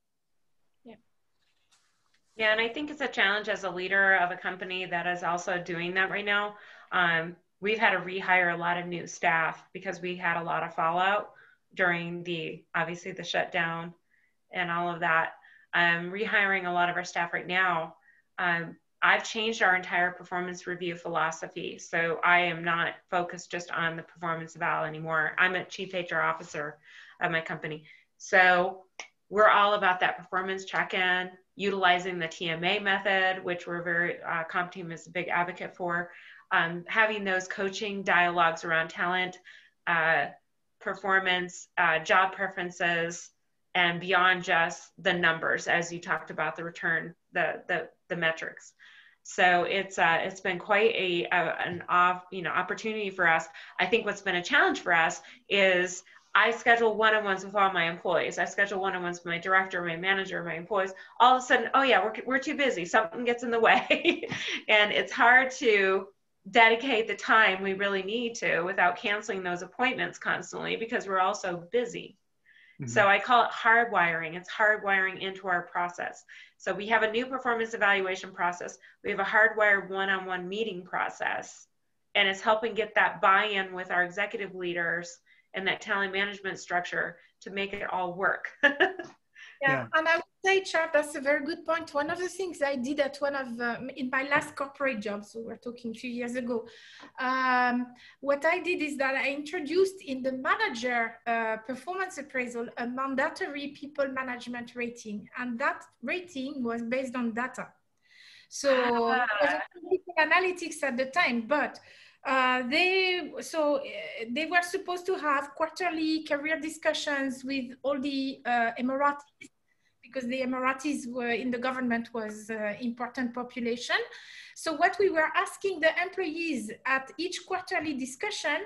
Yeah, and I think it's a challenge as a leader of a company that is also doing that right now. We've had to rehire a lot of new staff because we had a lot of fallout during obviously the shutdown and all of that. Rehiring a lot of our staff right now. I've changed our entire performance review philosophy. So I am not focused just on the performance eval anymore. I'm a chief HR officer at my company. So we're all about that performance check-in, utilizing the TMA method, which we're very, comp team is a big advocate for. Having those coaching dialogues around talent, performance, job preferences, and beyond just the numbers, as you talked about the return, the metrics. So it's been quite an opportunity for us. I think what's been a challenge for us is I schedule one-on-ones with all my employees. I schedule one-on-ones with my director, my manager, my employees. All of a sudden, oh yeah, we're too busy. Something gets in the way. And it's hard to dedicate the time we really need to without canceling those appointments constantly because we're all so busy. Mm-hmm. So I call it hardwiring. It's hardwiring into our process. So we have a new performance evaluation process. We have a hardwired one-on-one meeting process. And it's helping get that buy-in with our executive leaders and that talent management structure to make it all work. Yeah, and I would say, Chad, that's a very good point. One of the things I did at in my last corporate job, so we're talking a few years ago, what I did is that I introduced in the manager performance appraisal a mandatory people management rating, and that rating was based on data. So it was analytics at the time, but they were supposed to have quarterly career discussions with all the Emiratis, because the Emiratis were in the government was important population. So what we were asking the employees at each quarterly discussion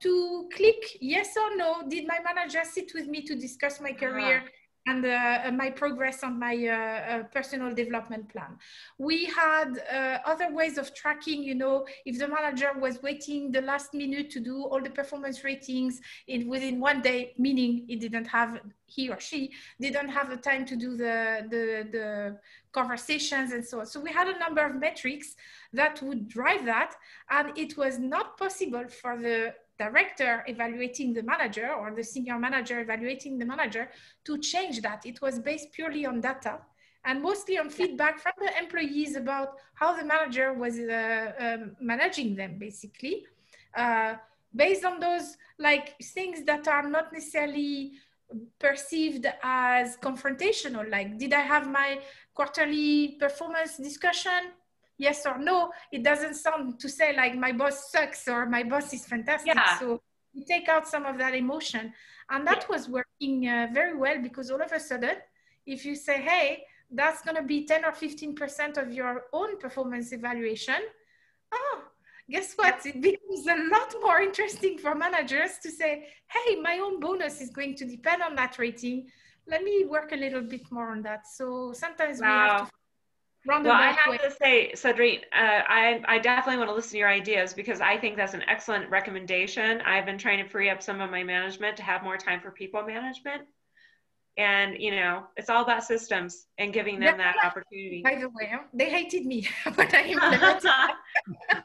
to click yes or no. Did my manager sit with me to discuss my career and my progress on my personal development plan? We had other ways of tracking, you know, if the manager was waiting the last minute to do all the performance ratings within one day, meaning he or she didn't have the time to do the conversations and so on. So we had a number of metrics that would drive that, and it was not possible for the director evaluating the manager or the senior manager evaluating the manager to change that. It was based purely on data and mostly on feedback from the employees about how the manager was managing them, basically. Based on those like things that are not necessarily perceived as confrontational, like did I have my quarterly performance discussion? Yes or no. It doesn't sound to say like my boss sucks or my boss is fantastic. Yeah. So you take out some of that emotion, and that was working very well, because all of a sudden, if you say, hey, that's going to be 10 or 15% of your own performance evaluation, guess what? It becomes a lot more interesting for managers to say, hey, my own bonus is going to depend on that rating. Let me work a little bit more on that. So sometimes we have to well, I have to say, Sandrine, I definitely want to listen to your ideas, because I think that's an excellent recommendation. I've been trying to free up some of my management to have more time for people management. And, you know, it's all about systems and giving them that opportunity. By the way, they hated me when I implemented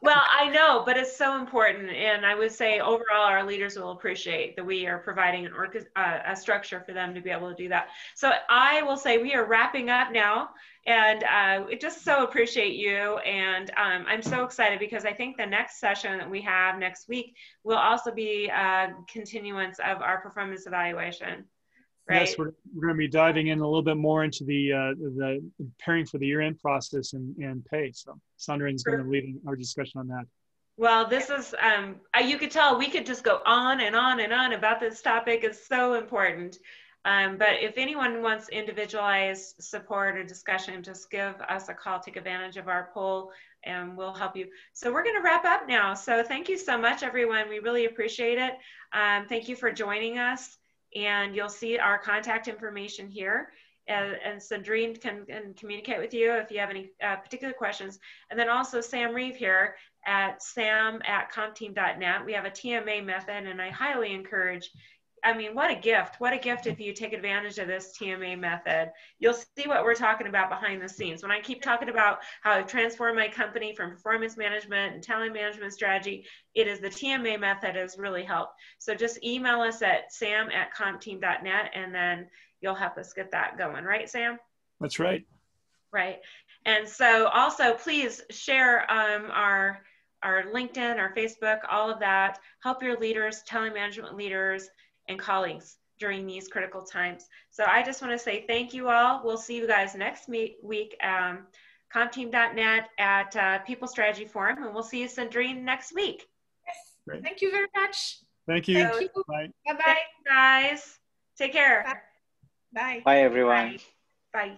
Well, I know, but it's so important. And I would say overall, our leaders will appreciate that we are providing a structure for them to be able to do that. So I will say we are wrapping up now. And I just so appreciate you. And I'm so excited, because I think the next session that we have next week will also be a continuance of our performance evaluation. Right. Yes, we're going to be diving in a little bit more into the preparing for the year-end process and pay. So Sandrine's going to lead our discussion on that. Well, this is, you could tell we could just go on and on and on about this topic. It's so important. But if anyone wants individualized support or discussion, just give us a call, take advantage of our poll, and we'll help you. So we're going to wrap up now. So thank you so much, everyone. We really appreciate it. Thank you for joining us. And you'll see our contact information here. And Sandrine can communicate with you if you have any particular questions. And then also Sam Reeve here at sam@compteam.net. We have a TMA method, and I highly encourage, I mean, what a gift if you take advantage of this TMA method. You'll see what we're talking about behind the scenes. When I keep talking about how I transform my company from performance management and talent management strategy, it is the TMA method has really helped. So just email us at sam@compteam.net, and then you'll help us get that going. Right, Sam? That's right. Right. And so also please share our LinkedIn, our Facebook, all of that. Help your leaders, talent management leaders, and colleagues during these critical times. So I just want to say thank you all. We'll see you guys next week, compteam.net at People Strategy Forum, and we'll see you, Sandrine, next week. Yes. Great. Thank you very much. Thank you. Thank you. Bye. Bye-bye. Thanks, guys. Take care. Bye. Bye, everyone. Bye. Bye.